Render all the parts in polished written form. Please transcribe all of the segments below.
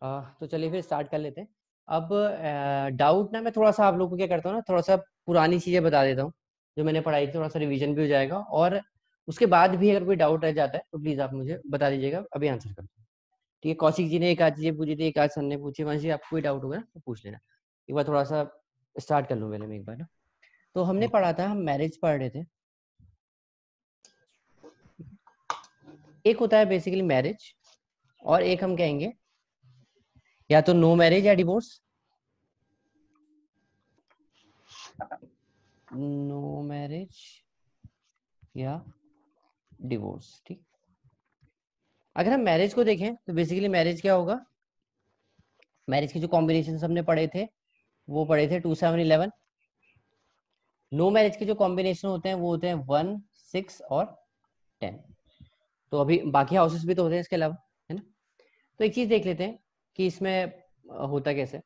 तो चलिए फिर स्टार्ट कर लेते हैं। अब डाउट ना मैं थोड़ा सा आप लोगों को क्या करता हूँ ना, थोड़ा सा पुरानी चीजें बता देता हूँ जो मैंने पढ़ाई थी, थोड़ा सा रिवीजन भी हो जाएगा। और उसके बाद भी अगर कोई डाउट रह जाता है तो प्लीज आप मुझे बता दीजिएगा, अभी आंसर कर दूँ। ठीक है, कौशिक जी ने एक आध चीजें पूछी थी, एक आध सर ने पूछी। वंश जी आपको कोई डाउट होगा ना तो पूछ लेना। एक बार थोड़ा सा स्टार्ट कर लूँ पहले मैं एक बार ना। तो हमने पढ़ा था, हम मैरिज पढ़ रहे थे। एक होता है बेसिकली मैरिज, और एक हम कहेंगे या तो नो मैरिज या डिवोर्स। नो मैरिज या डिवोर्स। ठीक, अगर हम मैरिज को देखें तो बेसिकली मैरिज क्या होगा। मैरिज के जो कॉम्बिनेशन हमने पढ़े थे वो पढ़े थे 2, 7, 11। नो मैरिज के जो कॉम्बिनेशन होते हैं वो होते हैं 1, 6 और 10। तो अभी बाकी हाउसेस भी तो होते हैं इसके अलावा, है ना। तो एक चीज देख लेते हैं कि इसमें होता कैसे।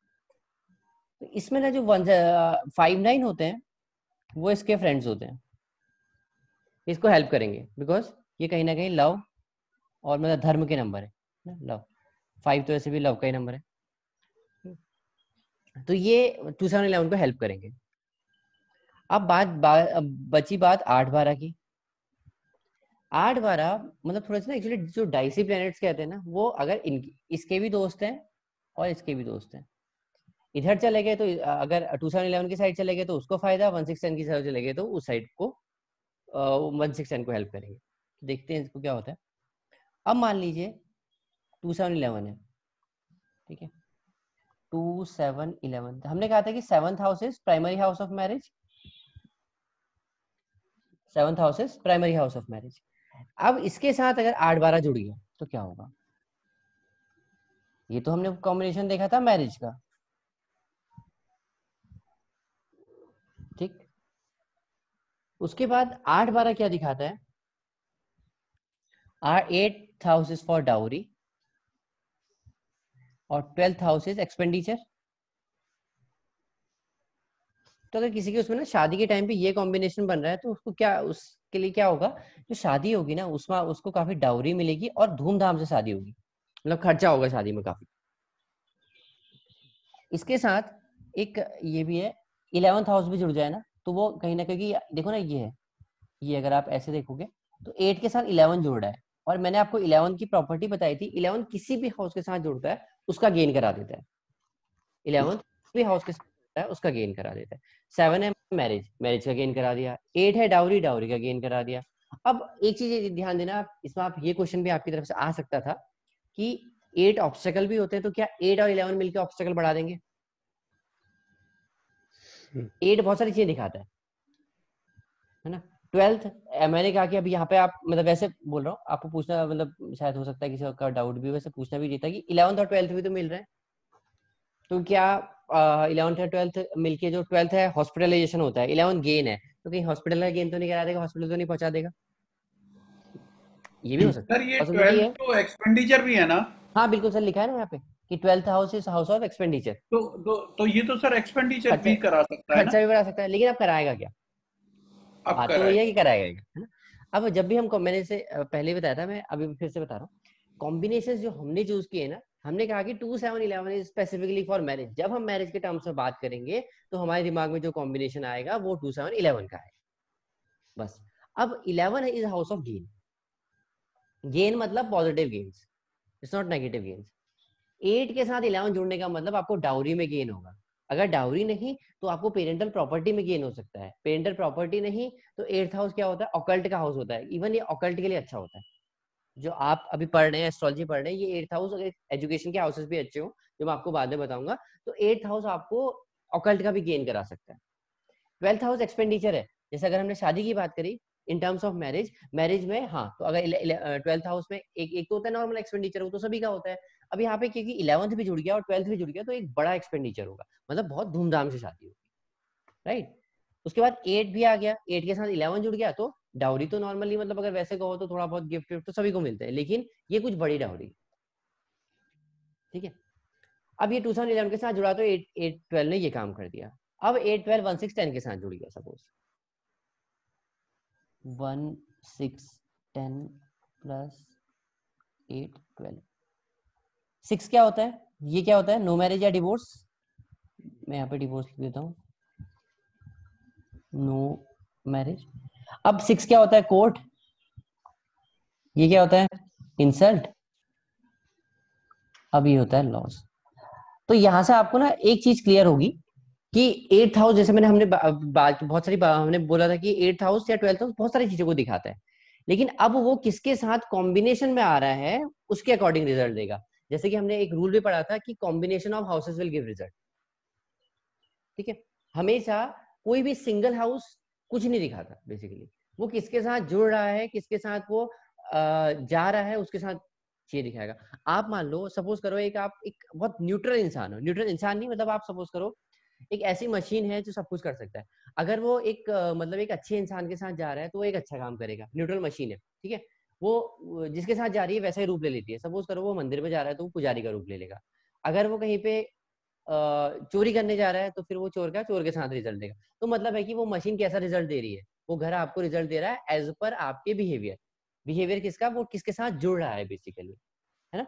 तो इसमें ना जो 5, 9 होते हैं वो इसके फ्रेंड्स होते हैं। इसको हेल्प करेंगे बिकॉज ये कहीं ना कहीं लव और मतलब धर्म के नंबर है ना। लव 5 तो ऐसे भी लव का ही नंबर है। तो ये 2, 7, 11 को हेल्प करेंगे। अब बची बात 8, 12 की। 8, 12 मतलब थोड़ा सा ना, एक्चुअली जो डाइसी प्लैनेट्स कहते हैं ना, वो अगर इसके भी दोस्त हैं और इसके भी दोस्त हैं। इधर चले गए तो अगर 2, 7, 11 की साइड चले गए तो उसको फायदा, 1, 6, 10 की साइड चले गए तो उस साइड को 1, 6, 10 को हेल्प करेंगे। देखते हैं इसको क्या होता है। अब मान लीजिए 2, 7, 11 है। ठीक है, 2, 7, 11 हमने कहा था कि 7th house is primary house of marriage. 7th house is primary house of marriage. अब इसके साथ अगर 8, 12 जुड़ गया तो क्या होगा। ये तो हमने कॉम्बिनेशन देखा था मैरिज का। ठीक, उसके बाद 8, 12 क्या दिखाता है। 8th house is for dowry और 12th हाउस इज एक्सपेंडिचर। तो अगर किसी की उसमें ना शादी के टाइम पे ये कॉम्बिनेशन बन रहा है तो उसको क्या, उसके लिए क्या होगा। जो शादी होगी ना उसमें उसको काफी डाउरी मिलेगी और धूमधाम से शादी होगी, मतलब खर्चा होगा शादी में काफी। इसके साथ एक ये भी है, 11th हाउस भी जुड़ जाए ना तो वो कहीं ना कहीं देखो ना, ये है, ये अगर आप ऐसे देखोगे तो 8 के साथ 11 जुड़ रहा है। और मैंने आपको 11 की प्रॉपर्टी बताई थी, 11 किसी भी हाउस के साथ जुड़ता है उसका गेन करा देता है। 11 भी हाउस के साथ जुड़ता है उसका गेन करा देता है। 7 है मैरिज, मैरिज का गेन करा दिया। 8 है डाउरी, डाउरी का गेन करा दिया। अब एक चीज ध्यान देना आप इसमें, आप ये क्वेश्चन भी आपकी तरफ से आ सकता था कि 8 ऑब्स्टेकल भी होते हैं, तो क्या 8 और 11 मिलकर ऑब्स्टेकल बढ़ा देंगे। 8 बहुत सारी चीजें दिखाता है ना। 12th, मैंने कहा कि अभी यहाँ पे आप मतलब वैसे बोल रहा हूँ आपको पूछना, मतलब शायद हो सकता है किसी का डाउट भी, वैसे पूछना भी रहता है कि 11th और 12th भी तो मिल रहे हैं। तो क्या 11th और 12th मिलके जो 12th है हॉस्पिटलाइजेशन होता है, 11th गेन है, तो कहीं हॉस्पिटल का गेन तो नहीं करा देगा, हॉस्पिटल तो नहीं पहुंचा देगा। ये भी हो सकता सर है, ये पॉसिबिलिटी 12th है। तो एक्सपेंडिचर भी है ना? हाँ बिल्कुल सर, लिखा है ना यहाँ पे कि 12th house is house of expenditure. तो ये तो सर एक्सपेंडिचर खर्चा, भी करा सकता है ना? खर्चा भी बढ़ा सकता है, लेकिन अब कराएगा क्या। अब बात तो वही है कराएगा। कि कराएगा क्या, है ना। अब जब भी हम मैंने से पहले ही बताया था, मैं अभी फिर से बता रहा हूँ। कॉम्बिनेशन जो हमने चूज किए ना, हमने कहा कि 2, 7, 11 इज स्पेसिफिकली फॉर मैरिज। जब हम मैरिज के टर्म्स में बात करेंगे तो हमारे दिमाग में जो कॉम्बिनेशन आएगा वो 2, 7, 11 का है बस। अब 11 is house of gain. Gain मतलब positive gains, it's not negative gains. 8 के साथ 11 जुड़ने का मतलब आपको डाउरी में गेन होगा। अगर डाउरी नहीं तो आपको पेरेंटल प्रॉपर्टी में गेन हो सकता है। पेरेंटल प्रॉपर्टी नहीं तो 8th हाउस क्या होता है, ऑकल्ट का हाउस होता है। इवन ये ऑकल्ट के लिए अच्छा होता है। जो आप अभी पढ़ रहे हैं, एस्ट्रोलॉजी पढ़ रहे हैं, ये 8th हाउस, अगर एजुकेशन के हाउसेस भी अच्छे हो जो मैं आपको बाद में बताऊंगा, तो 8th हाउस आपको ऑकल्ट का भी गेन करा सकता है। 12th हाउस एक्सपेंडिचर है। जैसे अगर हमने शादी की बात करी in terms of marriage, marriage में हाँ, तो अगर 12th हाउस में एक एक तो होता है नॉर्मल एक्सपेंडिचर, वो तो सभी का होता है। अब यहाँ पे क्योंकि 11th भी जुड़ गया और 12th भी जुड़ गया तो एक बड़ा एक्सपेंडिचर होगा, मतलब बहुत धूमधाम से शादी होगी, राइट। उसके बाद 8 भी आ गया, 8 के साथ 11 जुड़ गया तो डाउरी तो नॉर्मली, मतलब अगर वैसे कहो तो थोड़ा बहुत गिफ्ट विफ्ट तो सभी को मिलते हैं, लेकिन ये कुछ बड़ी डाउरी। ठीक है, अब ये 2011 के साथ जुड़ा तो 8 12 ने ये काम कर दिया। अब 8 12 1 6 10 के साथ जुड़ गया, सपोज 1 6 10 प्लस 8 12। 6 क्या होता है, ये क्या होता है, नो मैरिज या डिवोर्स। मैं यहाँ पे डिवोर्स लिख देता हूँ, नो मैरिज। अब 6 क्या होता है, कोर्ट। ये क्या होता है, इंसल्ट। अब ये होता है लॉस। तो यहां से आपको ना एक चीज क्लियर होगी कि 8th हाउस, जैसे मैंने हमने बात बहुत सारी हमने बोला था कि 8th हाउस या 12th हाउस बहुत सारी चीजों को दिखाता है, लेकिन अब वो किसके साथ कॉम्बिनेशन में आ रहा है उसके अकॉर्डिंग रिजल्ट देगा। जैसे कि हमने एक रूल भी पढ़ा था कि combination of houses will give result. ठीक है, हमेशा कोई भी सिंगल हाउस कुछ नहीं दिखाता बेसिकली, वो किसके साथ जुड़ रहा है, किसके साथ वो जा रहा है, उसके साथ ये दिखाएगा। आप मान लो, सपोज करो एक आप एक बहुत न्यूट्रल इंसान हो, न्यूट्रल इंसान नहीं मतलब आप सपोज करो एक ऐसी मशीन है जो सब कुछ कर सकता है। अगर वो एक मतलब एक अच्छे इंसान के साथ जा रहा है तो वो एक अच्छा काम करेगा, न्यूट्रल मशीन है, ठीक है। वो जिसके साथ जा रही है वैसा ही रूप ले लेती है। सपोज करो वो मंदिर में जा रहा है तो वो पुजारी का रूप ले लेगा। अगर वो कहीं पे चोरी करने जा रहा है तो फिर वो चोर के साथ रिजल्ट देगा। तो मतलब है कि वो मशीन कैसा रिजल्ट दे रही है, वो घर आपको रिजल्ट दे रहा है एज पर आपके बिहेवियर। बिहेवियर किसका, वो किसके साथ जुड़ रहा है बेसिकली, है ना।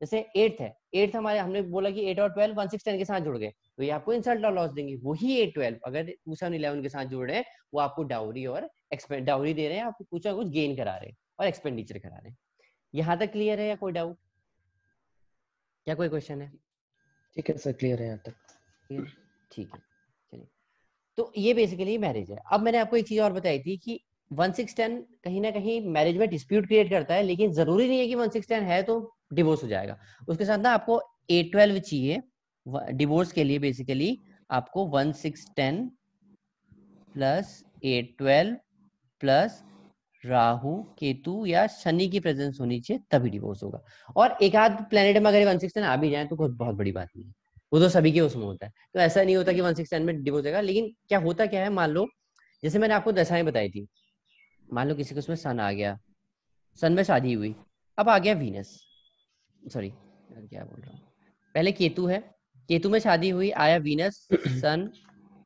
जैसे 8th है, 8th हमारे हमने बोला कि 8 और 12 1 6 10 के साथ जुड़ गए तो ये आपको इंसल्ट और लॉस देंगे। वही 8 12 अगर 2 7 11 के साथ जुड़ रहे हैं वो आपको डाउरी और डाउरी दे रहे हैं, आपको कुछ ना कुछ गेन करा रहे हैं और एक्सपेंडिचर करा रहे हैं। यहाँ तक क्लियर है या कोई डाउट, क्या कोई क्वेश्चन है? ठीक है सर, क्लियर है यहाँ तक। ठीक है, चलिए। तो ये बेसिकली मैरिज है। अब मैंने आपको एक चीज और बताई थी कि 1610 कहीं ना कहीं मैरिज में डिस्प्यूट क्रिएट करता है, लेकिन जरूरी नहीं है कि 1610 है तो डिवोर्स हो जाएगा। उसके साथ ना आपको 812 चाहिए डिवोर्स के लिए। बेसिकली आपको 1610 प्लस 812 प्लस राहु केतु या शनि की प्रेजेंस होनी चाहिए, तभी डिवोर्स होगा। और एक आध प्लेनेट में अगर 1610 आ भी जाए तो कोई बहुत बड़ी बात नहीं है, वो तो सभी के उसमें होता है। तो ऐसा नहीं होता कि 1610 में डिवोर्स होगा। लेकिन क्या होता क्या है, मान लो जैसे मैंने आपको दशाएं बताई थी, मान लो किसी को उसमें सन आ गया, सन में शादी हुई, अब आ गया वीनस, सॉरी क्या बोल रहा हूँ, पहले केतु है, केतु में शादी हुई, आया वीनस सन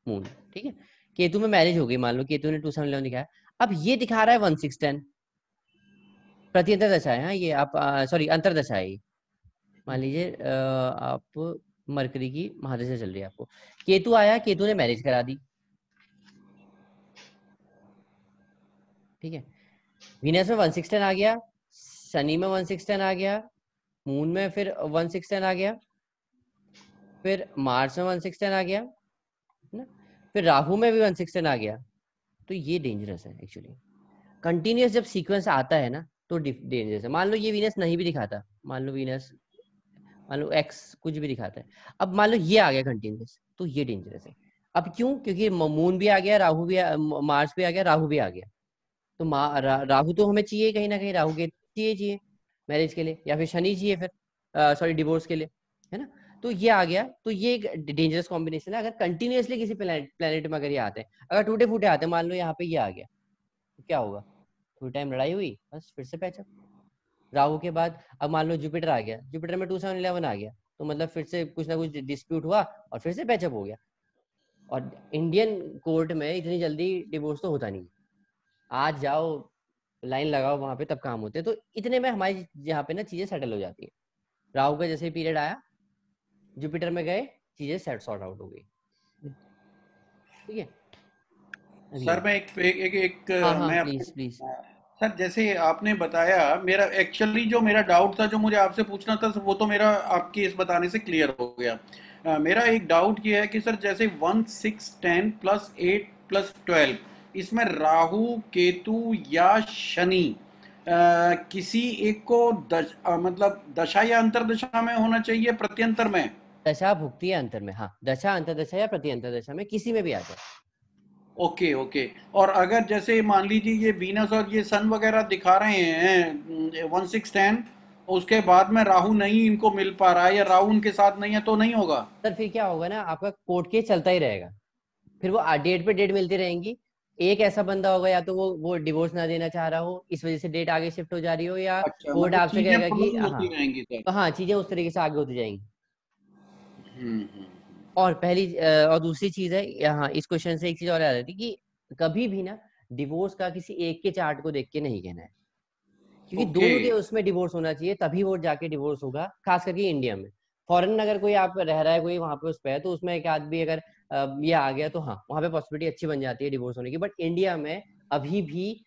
मून, ठीक है। केतु में मैरिज हो गई, मान लो केतु ने 2 7 11 दिखाया। अब ये दिखा रहा है 1610, प्रत्यंतर दशा है, हाँ ये आप सॉरी अंतरदशा है। मान लीजिए आप मरकरी की महादशा चल रही है, आपको केतु आया, केतु ने मैरिज करा दी, ठीक है। वीनस में 1610 आ गया, शनि में 1610 आ गया, मून में फिर 1610 आ गया, फिर मार्स में 1610 आ गया ना, फिर राहु में भी 1610 आ गया। तो ये डेंजरस है एक्चुअली। कंटिन्यूअस जब सीक्वेंस आता है ना तो डेंजरस है। मान लो ये वीनस नहीं भी दिखाता, मान लो वीनस, मान लो एक्स कुछ भी दिखाता है, अब मान लो ये आ गया कंटिन्यूअस, तो ये डेंजरस है। अब क्यों, क्योंकि मून भी आ गया, राहु भी मार्स भी आ गया, राहु भी आ गया। तो राहु तो हमें चाहिए कहीं ना कहीं, राहु के चाहिए मैरिज के लिए, या फिर शनि चाहिए फिर सॉरी डिवोर्स के लिए, है ना। तो ये आ गया, तो ये एक डेंजरस कॉम्बिनेशन है। अगर कंटिन्यूअसली किसी प्लेनेट में अगर ये आते हैं, अगर टूटे फूटे आते हैं, मान लो यहाँ पे ये आ गया, तो क्या होगा, थोड़ी टाइम लड़ाई हुई, बस फिर से पैचअप। राहु के बाद अब मान लो जुपिटर आ गया, जुपिटर में 2 7 11 आ गया, तो मतलब फिर से कुछ ना कुछ डिस्प्यूट हुआ और फिर से पैचअप हो गया। और इंडियन कोर्ट में इतनी जल्दी डिवोर्स तो होता नहीं, आज जाओ लाइन लगाओ वहां पे तब काम होते हैं। तो इतने में हमारी यहाँ पे ना चीजें सेटल हो जाती है। राहु का जैसे पीरियड आया, जुपिटर में गए, चीजें सेट सॉर्ट आउट हो गई, ठीक है। सर मैं एक हाँ हाँ मैं प्लीज आपको प्लीज। सर जैसे आपने बताया, मेरा एक्चुअली जो मेरा डाउट था जो मुझे आपसे पूछना था वो तो मेरा आपके इस बताने से क्लियर हो गया। मेरा एक डाउट ये है कि सर जैसे 1 6 10 प्लस 8 प्लस 12 इसमें राहु केतु या शनि किसी एक को मतलब दशा या अंतरदशा में होना चाहिए, प्रत्यंतर में? दशा भुक्ति या अंतर में, हाँ दशा अंतरदशा या प्रति अंतरदशा में किसी में भी आ जाए। Okay okay. और अगर जैसे मान लीजिए ये वीनस और ये सन वगैरह दिखा रहे हैं 1 6 10, उसके बाद में राहु नहीं इनको मिल पा रहा है या राहु उनके साथ नहीं है तो नहीं होगा? सर फिर क्या होगा ना, आपका कोर्ट केस चलता ही रहेगा, फिर वो डेट पे डेट मिलती रहेंगी। एक ऐसा बंदा होगा या तो वो डिवोर्स ना देना चाह रहा हो, इस वजह से डेट आगे शिफ्ट हो जा रही हो, या अच्छा, कोर्ट मतलब आपसे चीजें कहेगा कि प्रोलॉन्ग हाँ, होती रहेंगी सर। तो हाँ चीजें उस तरीके से आगे होती जाएंगी। हम्म। और और दूसरी चीज है यहाँ, इस क्वेश्चन से एक चीज और याद आती कि कभी भी ना डिवोर्स का किसी एक के चार्ट को देख के नहीं कहना है, क्योंकि ओके। दोनों के उसमें डिवोर्स होना चाहिए, तभी वो जाके डिवोर्स होगा, खास करके इंडिया में। फॉरेन अगर कोई आप रह रहा है कोई वहां पे उस पे है तो उसमें एक आदमी अगर ये आ गया तो हाँ वहां पे पॉसिबिलिटी अच्छी बन जाती है डिवोर्स होने की। बट इंडिया में अभी भी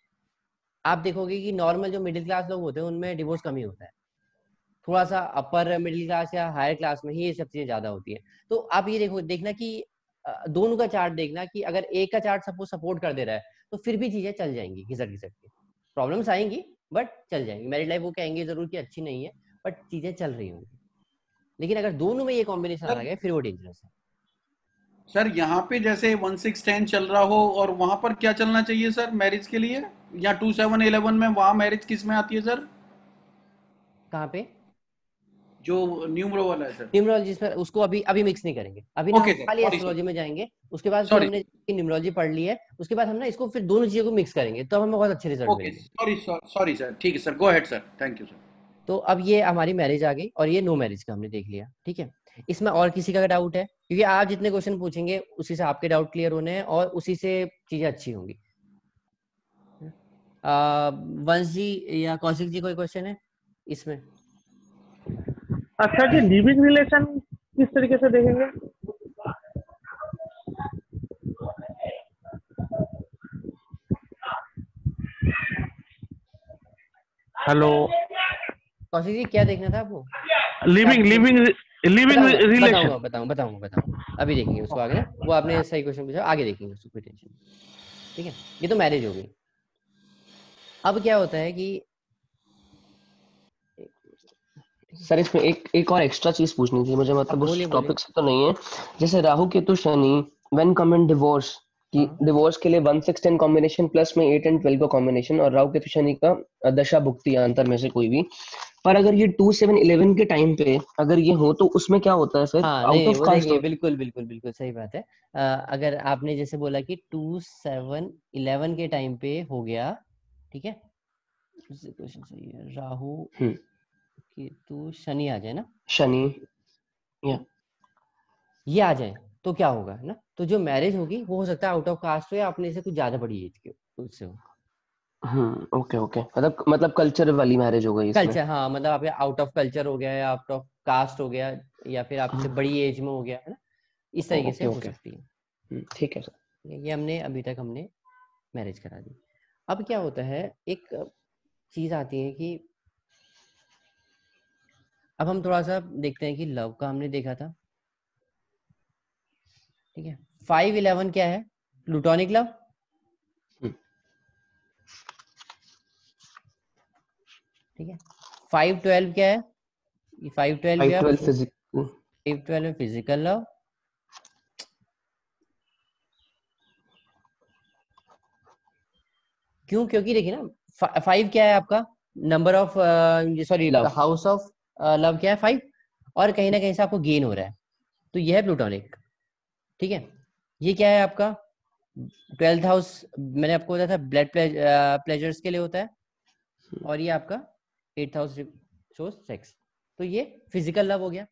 आप देखोगे कि नॉर्मल जो मिडिल क्लास लोग होते हैं उनमें डिवोर्स कम ही होता है। थोड़ा सा अपर मिडिल क्लास या हायर क्लास में ही ये सब चीजें ज्यादा होती है। तो आप ये देखना कि दोनों का चार्ट देखना कि अगर एक का चार्ट सपोज सपोर्ट कर दे रहा है तो फिर भी चीजें चल जाएंगी घिसट घिसट के। प्रॉब्लम्स आएंगी बट चल जाएंगी। मैरिड लाइफ वो कहेंगे जरूर कि अच्छी नहीं है बट चीजें चल रही होंगी। लेकिन अगर दोनों में ये कॉम्बिनेशन आ सर गया फिर वो डेंजरस है। सर यहाँ पे जैसे 1610 चल रहा हो और वहां पर क्या चलना चाहिए सर मैरिज के लिए, या 2711 में वहां मैरिज किस में आती है सर? कहाँ पे? जो न्यूमरो वाला है सर। न्यूमरोलॉजी पर उसको अभी अभी मिक्स नहीं करेंगे। अभी ना हम ओके सर, खाली सॉरी सर, एस्ट्रोलॉजी में जाएंगे। उसके बाद फिर सॉरी। हमने न्यूमरोलॉजी पढ़ ली है उसके बाद हम ना इसको फिर दोनों चीजों को मिक्स करेंगे तो हमें बहुत अच्छे रिजल्ट ओके मिलेंगे। सॉरी सॉरी सर, ठीक है sir, go ahead sir, thank you sir. तो अब ये हमारी मैरिज आ गई और ये नो मैरिज का हमने देख लिया। ठीक है, इसमें और किसी का डाउट है? क्योंकि आप जितने क्वेश्चन पूछेंगे उसी से आपके डाउट क्लियर होने हैं और उसी से चीजें अच्छी होंगी। वंश जी या कौशिक जी कोई क्वेश्चन है इसमें? अच्छा जी, लिविंग रिलेशन किस तरीके से देखेंगे? हेलो कौशिक जी क्या देखना था आपको? लिविंग लिविंग लिविंग बताऊंगा रिलेशन। बताऊंगा बताऊंगा बताऊंगा बताऊंगा अभी देखेंगे उसको आगे ना। वो आपने सही क्वेश्चन पूछा, आगे देखेंगे उसको, कोई टेंशन नहीं। ठीक है, ये तो मैरिज हो गई। अब क्या होता है कि सर इसमें एक और एक्स्ट्रा चीज पूछनी थी मुझे, अब मतलब बोलिए उस बोलिए। टॉपिक से तो नहीं है। जैसे Rahu Ketu Shani when come in divorce, कि हाँ डिवोर्स के लिए 1 6 10 कॉम्बिनेशन प्लस में 8 एंड 12 का कॉम्बिनेशन, और राहु केतु शनि का दशा भुक्ति या अंतर में से कोई भी। पर अगर ये 2 7 11 के टाइम पे अगर ये हो तो उसमें क्या होता है फिर? हाँ, नहीं आउट नहीं ऑफ वो कास्ट देखिए हो? बिल्कुल बिल्कुल बिल्कुल सही बात है। अगर आपने जैसे बोला कि 2 7 11 के टाइम पे हो गया, ठीक है, क्वेश्चन सही है। राहु केतु शनि आ जाए ना, शनि या ये आ जाए तो क्या होगा है ना। तो जो मैरिज होगी वो हो सकता है आउट ऑफ कास्ट हो या अपने से कुछ ज्यादा बड़ी एज के उससे हो। ओके ओके, मतलब कल्चर वाली मैरिज हो गई इसमें। कल्चर, हाँ मतलब आपके आउट ऑफ कल्चर हो गया या आउट ऑफ कास्ट हो गया या फिर आपसे हाँ, बड़ी एज में हो गया है ना, इस तरीके से ओके हो ओके, सकती है। ठीक है सर। ये हमने अभी तक हमने मैरिज करा दी। अब क्या होता है, एक चीज आती है कि अब हम थोड़ा सा देखते हैं कि लव का हमने देखा था। ठीक है, 5 11 क्या है? Plutonic love. ठीक है, 5 12 क्या है? ये 5 12 फाइव क्या है? Twelve physical. 5 12 में फिजिकल लव। क्यों? क्योंकि देखिए ना 5 क्या है आपका number of, sorry love. House of love क्या है? 5। और कहीं ना कहीं से आपको गेन हो रहा है तो ये है प्लूटोनिक। ठीक है, ये क्या है आपका? 12th हाउस मैंने आपको बताया था ब्लड प्लेजर्स के लिए होता है। और ये आपका 8th हाउस शोज सेक्स। तो ये फिजिकल लव हो गया।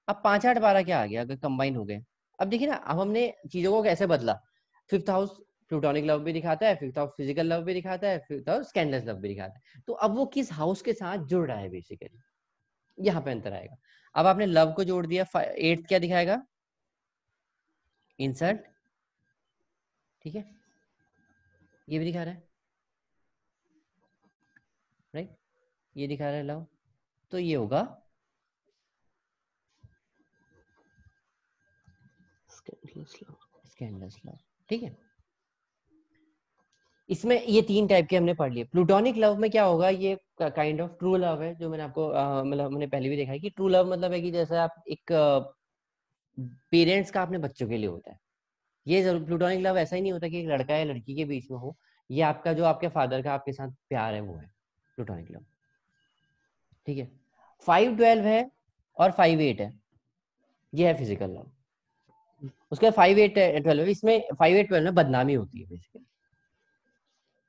अब 5 8 12 क्या आ गया अगर कंबाइन हो गए? अब देखिए ना, अब हमने चीजों को कैसे बदला। 5th हाउस प्लूटोनिक लव भी दिखाता है, 5th हाउस फिजिकल लव भी दिखाता है, 5th हाउस स्कैंडलस लव भी दिखाता है। तो अब वो किस हाउस के साथ जुड़ रहा है बेसिकली, यहाँ पे अंतर आएगा। अब आपने लव को जोड़ दिया, 8th क्या दिखाएगा? इंसल्ट। ठीक है, ये भी दिखा रहा है, राइट, ये दिखा रहा है लव। तो ये होगा स्कैंडलस लव। ठीक है, इसमें ये 3 टाइप के हमने पढ़ लिए। प्लूटोनिक लव में क्या होगा, ये काइंड ऑफ ट्रू लव है जो मैंने आपको मतलब मैंने पहले भी देखा है कि ट्रू लव मतलब है कि जैसे आप एक पेरेंट्स का अपने बच्चों के लिए होता है। ये जरूर प्लूटोनिक लव ऐसा ही नहीं होता कि एक लड़का या लड़की के बीच में हो। ये आपका जो आपके फादर का आपके साथ प्यार है वो है प्लूटोनिक लव। ठीक है, 5 12 है और 5 8 है, ये है फिजिकल लव। उसके बाद 5 8 12, इसमें 5 8 12 में बदनामी होती है बेसिकली।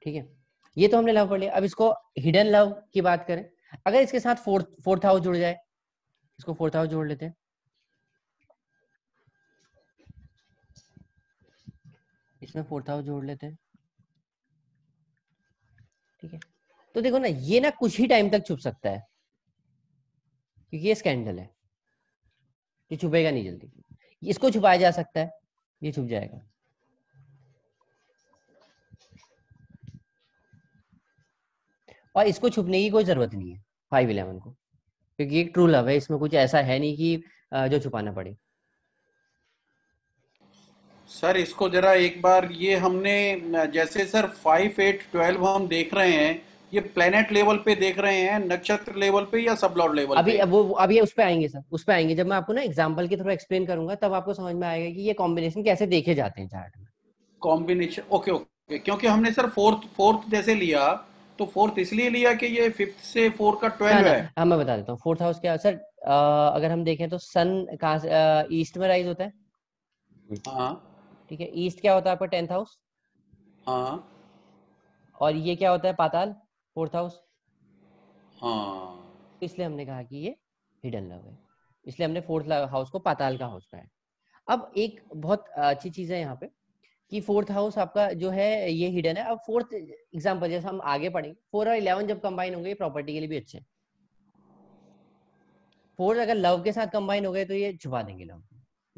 ठीक है, ये तो हमने लव पढ़ लिया। अब इसको हिडन लव की बात करें, अगर इसके साथ फोर्थ हाउस जुड़ जाए, इसको फोर्थ हाउस जोड़ लेते हैं। इसमें फोर्थ हाउस जोड़ लेते हैं। ठीक है, तो देखो ना ये ना कुछ ही टाइम तक छुप सकता है क्योंकि ये स्कैंडल है। ये छुपेगा नहीं जल्दी। इसको छुपाया जा सकता है, ये छुप जाएगा। और इसको छुपने की कोई जरूरत नहीं है 511 को, क्योंकि एक ट्रू लव है, इसमें कुछ ऐसा है नहीं कि जो छुपाना पड़े। सर इसको जरा एक बार, ये हमने जैसे सर 5, 8, 12 हम देख रहे हैं, ये प्लेनेट लेवल पे देख रहे हैं, नक्षत्र लेवल पे या सब लॉर्ड लेवल अभी पे? अब वो अभी उस पे आएंगे सर, उस पे आएंगे जब मैं आपको ना एग्जांपल के थ्रू एक्सप्लेन करूंगा, तब आपको समझ में आएगा कि ये कॉम्बिनेशन कैसे देखे जाते हैं चार्ट में। कॉम्बिनेशन, ओके ओके, क्योंकि हमने सर फोर्थ फोर्थ जैसे लिया, तो फोर्थ इसलिए लिया कि ये फिफ्थ से 4 का ना 12 ना, है। हाँ मैं बता देता हूँ। फोर्थ हाउस क्या है सर, अगर हम देखें तो सन कहाँ ईस्ट में राइज होता है, हाँ ठीक है। ईस्ट क्या होता है आपका 10th हाउस, हाँ और ये क्या होता है पाताल, 4th हाउस। हाँ। इसलिए हमने कहा कि ये हिडन लव है, इसलिए हमने 4th हाउस को पाताल का हाउस कहा है। अब एक बहुत अच्छी चीज है यहाँ पे कि 4th हाउस आपका जो है ये हिडन है। अब 4th एग्जाम्पल जैसे हम आगे पढ़ेंगे, 4 और 11 जब कंबाइन होंगे, ये प्रॉपर्टी के लिए भी अच्छे हैं। 4 अगर लव के साथ कंबाइन हो गए तो ये छुपा देंगे, लव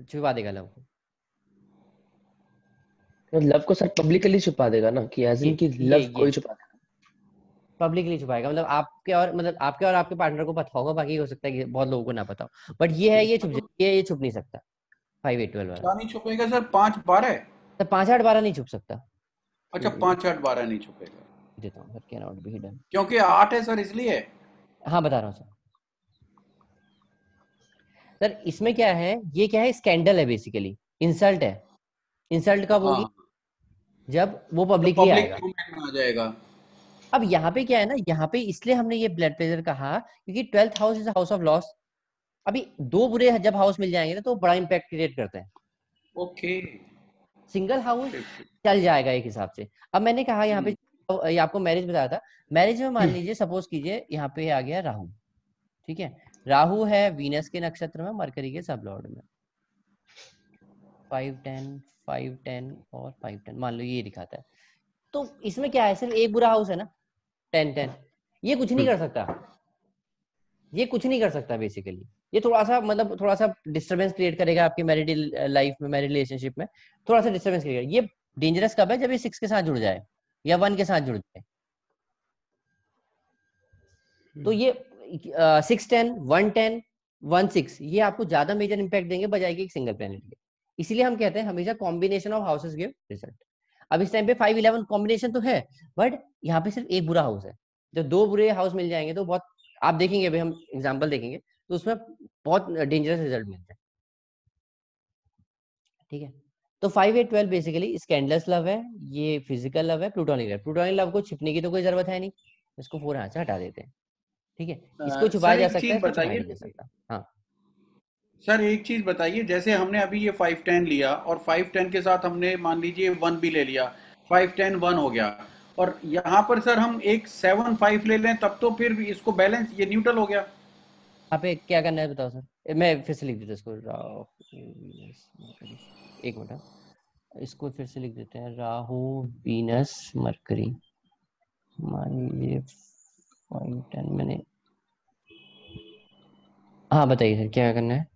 छुपा देगा लव को। लव को सर पब्लिकली छुपा देगा ना, कि एज इन कि लव ये कोई छुपा देगा। पब्लिकली छुपाएगा, मतलब आपके और आपके पार्टनर को पता होगा, बाकी हो सकता है कि बहुत लोगों को ना पता हो, बट ये है, ये छुप मतलब ये छुप नहीं सकता 5, 8, 12 वाला। क्या नहीं छुपेगा सर? 5, 12? तो 5, 8, 12 नहीं छुप सकता। अच्छा, 5, 8, 12 नहीं छुपेगा, देता हूँ sir, can not be hidden. क्योंकि 8 है सर इसलिए। हाँ बता रहा हूँ सर। सर इसमें क्या है, ये क्या है, स्कैंडल है बेसिकली, इंसल्ट है। इंसल्ट कब होगी, हाँ, जब वो जब पब्लिकली पब्लिक आएगा। डोमेन में आ जाएगा। अब यहाँ पे क्या है ना, यहाँ पे इसलिए हमने ये ब्लड प्रेशर कहा क्योंकि 12th house is house of loss. अभी दो बुरे जब हाउस मिल जाएंगे ना तो बड़ा इंपैक्ट क्रिएट करते हैं। ओके। सिंगल हाउस ठीक ठीक। चल जाएगा एक हिसाब से। अब मैंने कहा यहाँ पे, हम्म, ये आपको मैरिज बताया था। मैरिज में मान लीजिए, सपोज कीजिए यहाँ पे आ गया राहु, ठीक है। राहु है वीनस के नक्षत्र में, मरकरी के सब लॉर्ड में। 5, 10, 5, 10 और 5, 10 मान लो ये दिखाता है। तो इसमें क्या है, सिर्फ एक बुरा हाउस है ना, 10, 10। ये कुछ नहीं कर सकता, ये कुछ नहीं कर सकता बेसिकली। ये थोड़ा सा मतलब थोड़ा सा डिस्टरबेंस क्रिएट करेगा आपकी मैरिड लाइफ में, मैरिड रिलेशनशिप में थोड़ा सा डिस्टरबेंस क्रिएट। ये डेंजरस कब है, जब ये 6 के साथ जुड़ जाए या 1 के साथ जुड़ जाए। तो ये 6, 10, 1, 10, 1, 6 ये आपको ज्यादा मेजर इंपैक्ट देंगे बजाय कि एक सिंगल प्लेनेट के। इसीलिए हम कहते हैं हमेशा combination of houses give result. अब इस टाइम पे 5, 11 कॉम्बिनेशन तो है, बट यहाँ पे सिर्फ एक बुरा हाउस है। जब दो बुरे हाउस मिल जाएंगे तो बहुत, आप देखेंगे, अभी हम एग्जाम्पल देखेंगे तो उसमें बहुत डेंजरस रिजल्ट मिलते हैं, ठीक है। तो 5, 8, 12 बेसिकली स्कैंडलस लव है, ये फिजिकल लव है, प्लूटोनिक लव। प्लूटोनिक लव को छिपने की तो कोई जरूरत है नहीं, इसको पूरा हाथ से हटा देते हैं, ठीक है। इसको छुपाया सर जा एक सकता है, चीज इसको छुपाया बताइए, नहीं जा सकता। हाँ सर एक चीज बताइए, जैसे हमने अभी ये 5, 10 लिया, और 5, 10 के साथ हमने मान लीजिए 1 भी ले लिया, 5, 10, 1 हो गया, और यहाँ पर सर हम एक 7, 5 ले लें, तब तो फिर इसको बैलेंस, ये न्यूट्रल हो गया। यहाँ पे क्या करना है बताओ सर, मैं फिर से लिख देता हूँ इसको, एक मिनट हाँ। इसको फिर से लिख देते हैं, राहु वीनस मरकरी। मान लीजिए 5, 10 मैंने, हाँ बताइए सर क्या करना है।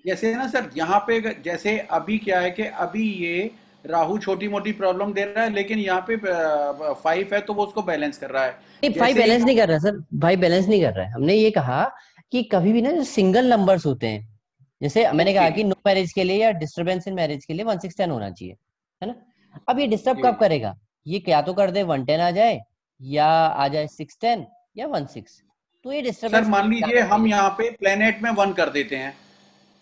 जैसे ना सर यहाँ पे जैसे अभी क्या है कि अभी ये राहु छोटी मोटी प्रॉब्लम दे रहा है, लेकिन यहाँ पे 5 है तो वो उसको बैलेंस कर रहा है। नहीं भाई जैसे ही बैलेंस नहीं हम, कर रहा सर, भाई बैलेंस नहीं कर रहा है। हमने ये कहा कि कभी भी ना जो सिंगल नंबर्स होते हैं, जैसे मैंने ओके, कहा कि नो मैरिज के लिए या डिस्टर्बेंस इन मैरिज के लिए 1, 6, 10 होना चाहिए, है ना। अब ये डिस्टर्ब जी। कब करेगा, ये क्या तो कर दे 1, 10 आ जाए, या आ जाए 6, 10 या 1, 6। तो ये सर डिस्टर्बेंस मान लीजिए ज्यादा हम क्रिएट। यहाँ पे प्लेनेट में 1 कर देते हैं,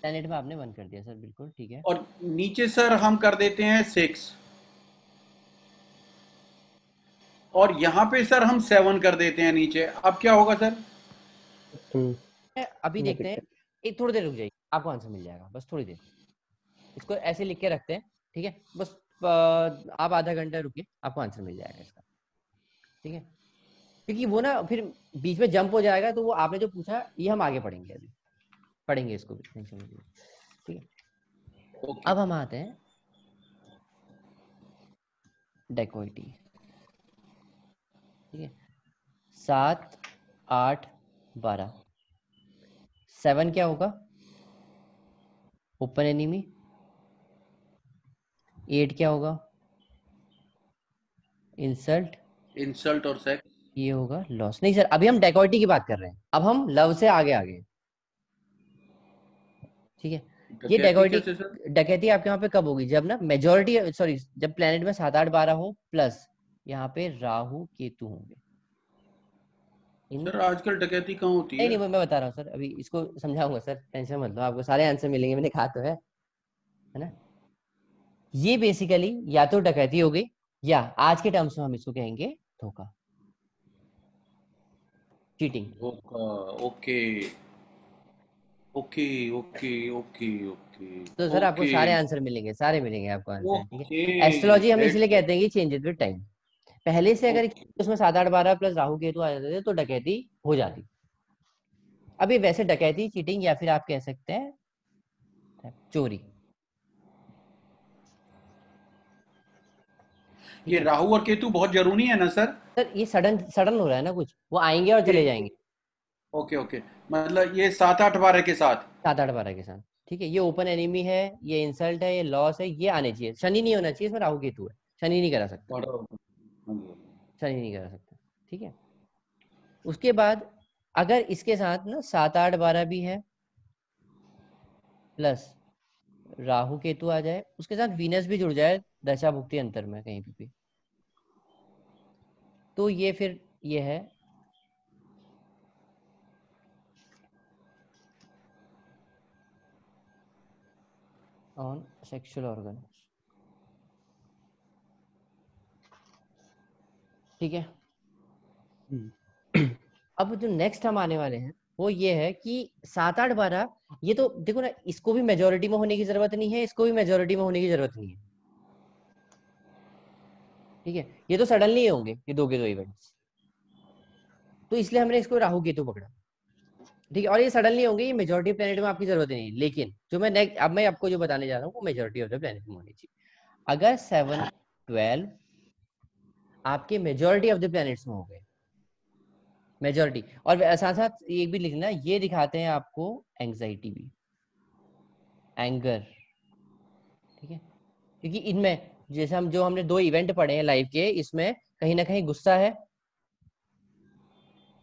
प्लेनेट में आपने 1 कर दिया सर, बिल्कुल ठीक है। और नीचे सर हम कर देते हैं 6, और यहाँ पे सर हम 7 कर देते हैं नीचे, अब क्या होगा सर? अभी नो देखते हैं, दिक्कत। एक थोड़ी देर रुक जाइए, आपको आंसर मिल जाएगा, बस थोड़ी देर। इसको ऐसे लिख के रखते हैं, ठीक है। बस आप आधा घंटा रुकिए, आपको आंसर मिल जाएगा इसका, ठीक है। क्योंकि वो ना फिर बीच में जंप हो जाएगा, तो वो आपने जो पूछा ये हम आगे पढ़ेंगे, अभी पढ़ेंगे इसको भी, टेंशन नहीं लीजिए, ठीक है। ओके। अब हम आते हैं डेकोइटी, ठीक है। 7, 8, 12, 7 क्या होगा, ओपन एनिमी। 8 क्या होगा? इंसल्ट। इंसल्ट और सेक्स। ये होगा लॉस। नहीं सर, अभी हम डेकोइटी की बात कर रहे हैं, अब हम लव से आगे आ गए। ठीक है, ये डकैती डेकोइटी। कैसे सर? डकैती आपके वहां पे कब होगी? जब ना मेजोरिटी, सॉरी, जब प्लेनेट में 7 8 12 हो, प्लस यहाँ पे राहु केतु होंगे। इन सर आजकल डकैती कहाँ होती नहीं है? नहीं, मैं बता रहा हूँ सर, अभी इसको समझाऊंगा सर, टेंशन मत लो, आपको सारे आंसर मिलेंगे, मैंने कहा तो है ना। ये बेसिकली या तो डकैती हो गई, या आज के टर्म्स में हम इसको कहेंगे धोखा, चीटिंग। धोखा। Okay okay okay okay okay तो सर आपको ओके सारे आंसर मिलेंगे, सारे मिलेंगे आपको आंसर, ठीक ओके। है। एस्ट्रोलॉजी हम दैट्स इसलिए कहते हैं कि चेंजेस विद टाइम। पहले से अगर ओके। उसमें 7 8 12 प्लस राहु केतु आ जाते थे तो डकैती हो जाती। अभी वैसे डकैती, चीटिंग, या फिर आप कह सकते हैं चोरी। ठीक ये है राहु और केतु बहुत जरूरी है ना सर? सर, ये सडन सडन हो रहा है ना, कुछ वो आएंगे और ये चले जाएंगे। ओके ओके, मतलब ये 7 8 12 के साथ। 7 8 12 के साथ, ठीक है। ये ओपन एनिमी है, ये इंसल्ट है, ये लॉस है, ये आने चाहिए। शनि नहीं होना चाहिए इसमें, राहु केतु है, शनि नहीं करा सकता, बड़ा होगा। हाँ जी। शनि नहीं करा सकता। ठीक है, उसके बाद अगर इसके साथ ना 7 8 12 भी है, प्लस राहु केतु आ जाए, उसके साथ वीनस भी जुड़ जाए दशा भुक्ति अंतर में कहीं पे भी, तो ये फिर ये है ऑन सेक्सुअल ऑर्गन। ठीक है, अब जो नेक्स्ट हम आने वाले हैं वो ये है कि 7 8 12, ये तो देखो ना, इसको भी मेजोरिटी में होने की जरूरत नहीं है, इसको भी मेजोरिटी में होने की जरूरत नहीं है। ठीक है, ये तो सडनली होंगे, ये दो के दो इवेंट्स, तो इसलिए हमने इसको राहु केतु पकड़ा। ठीक है, और ये सडनली होंगे, ये मेजोरिटी प्लेनेट में आपकी जरूरत नहीं है। लेकिन जो मैं नेक्स्ट, अब मैं आपको जो बताने जा रहा हूँ वो मेजोरिटी ऑफ द प्लेनेट में होनी चाहिए। अगर 7 12 आपके मेजोरिटी ऑफ द प्लैनेट्स में हो गए, मेजोरिटी, और साथ साथ ये भी लिखना, ये दिखाते हैं आपको एंग्जाइटी भी, एंगर। ठीक है, क्योंकि इनमें जैसे हम जो हमने दो इवेंट पढ़े हैं लाइफ के, इसमें कहीं ना कहीं गुस्सा है,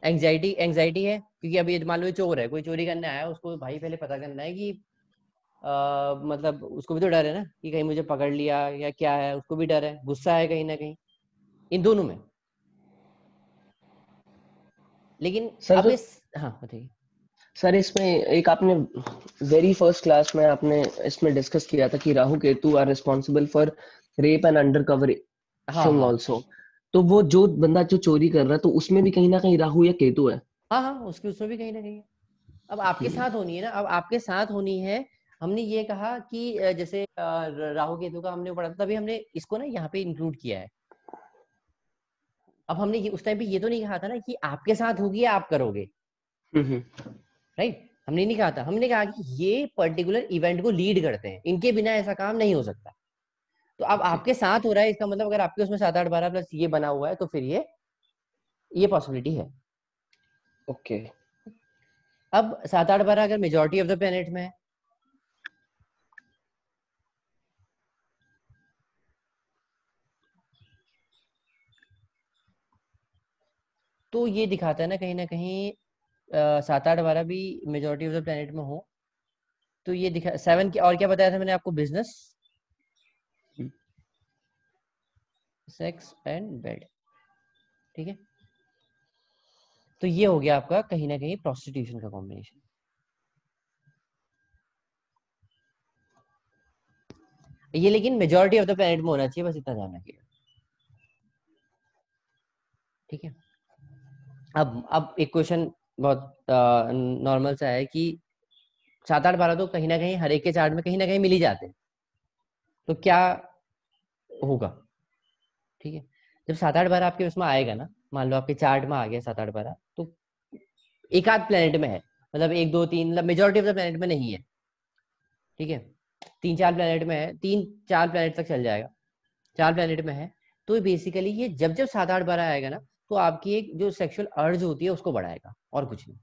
एंग्जाइटी एंग्जाइटी है। क्योंकि अभी मान लो चोर है, कोई चोरी करने आया, उसको भाई पहले पता करना है कि मतलब उसको भी तो डर है ना कि कहीं मुझे पकड़ लिया या क्या है, उसको भी डर है, गुस्सा है कहीं ना कहीं, इन दोनों में। लेकिन सर अब जो इस, हाँ बताइए। सर इसमें एक आपने वेरी फर्स्ट क्लास में आपने इसमें डिस्कस किया था कि Rahu Ketu are responsible for rape and under हाँ कवरिंग हाँ ऑल्सो। तो वो जो बंदा जो चोरी कर रहा है तो उसमें भी कहीं ना कहीं राहु या केतु है। हाँ हाँ, उसकी उसमें भी कहीं ना कहीं। अब आपके साथ होनी है ना, अब आपके साथ होनी है। हमने ये कहा कि जैसे राहु केतु का हमने पढ़ा था, तभी हमने इसको ना यहाँ पे इंक्लूड किया है। अब हमने ये उस टाइम पे ये तो नहीं कहा था ना कि आपके साथ होगी या आप करोगे, हम्म। राइट। हमने नहीं कहा था, हमने कहा कि ये पर्टिकुलर इवेंट को लीड करते हैं, इनके बिना ऐसा काम नहीं हो सकता। तो अब ओके आपके साथ हो रहा है, इसका मतलब अगर आपके उसमें 7 8 12 प्लस ये बना हुआ है, तो फिर ये पॉसिबिलिटी है। ओके। अब 7 8 12 अगर मेजोरिटी ऑफ द प्लेनेट में है, तो ये दिखाता है ना कहीं 7 8 12 भी मेजोरिटी ऑफ द प्लेनेट में हो, तो ये दिखा 7 की, और क्या बताया था मैंने आपको? Business, sex and bed. ठीक है, तो ये हो गया आपका कहीं ना कहीं प्रोस्टिट्यूशन का कॉम्बिनेशन। ये लेकिन मेजोरिटी ऑफ द प्लेनेट में होना चाहिए, बस इतना जानना चाहिए। ठीक है, अब एक क्वेश्चन बहुत नॉर्मल सा है कि 7 8 12 तो कहीं ना कहीं हर एक के चार्ट में कहीं ना कहीं मिल ही जाते हैं, तो क्या होगा? ठीक है, जब 7 8 12 आपके उसमें आएगा ना, मान लो आपके चार्ट में आ गया 7 8 12, तो एक आध प्लेनेट में है, मतलब एक दो तीन, मतलब मेजोरिटी ऑफ द प्लेनेट में नहीं है। ठीक है, 3 4 प्लेनेट में है, 3 4 प्लेनेट तक चल जाएगा, 4 प्लेनेट में है। तो बेसिकली ये जब जब 7 8 12 आएगा ना, तो आपकी एक जो सेक्सुअल अर्ज होती है उसको बढ़ाएगा, और कुछ नहीं।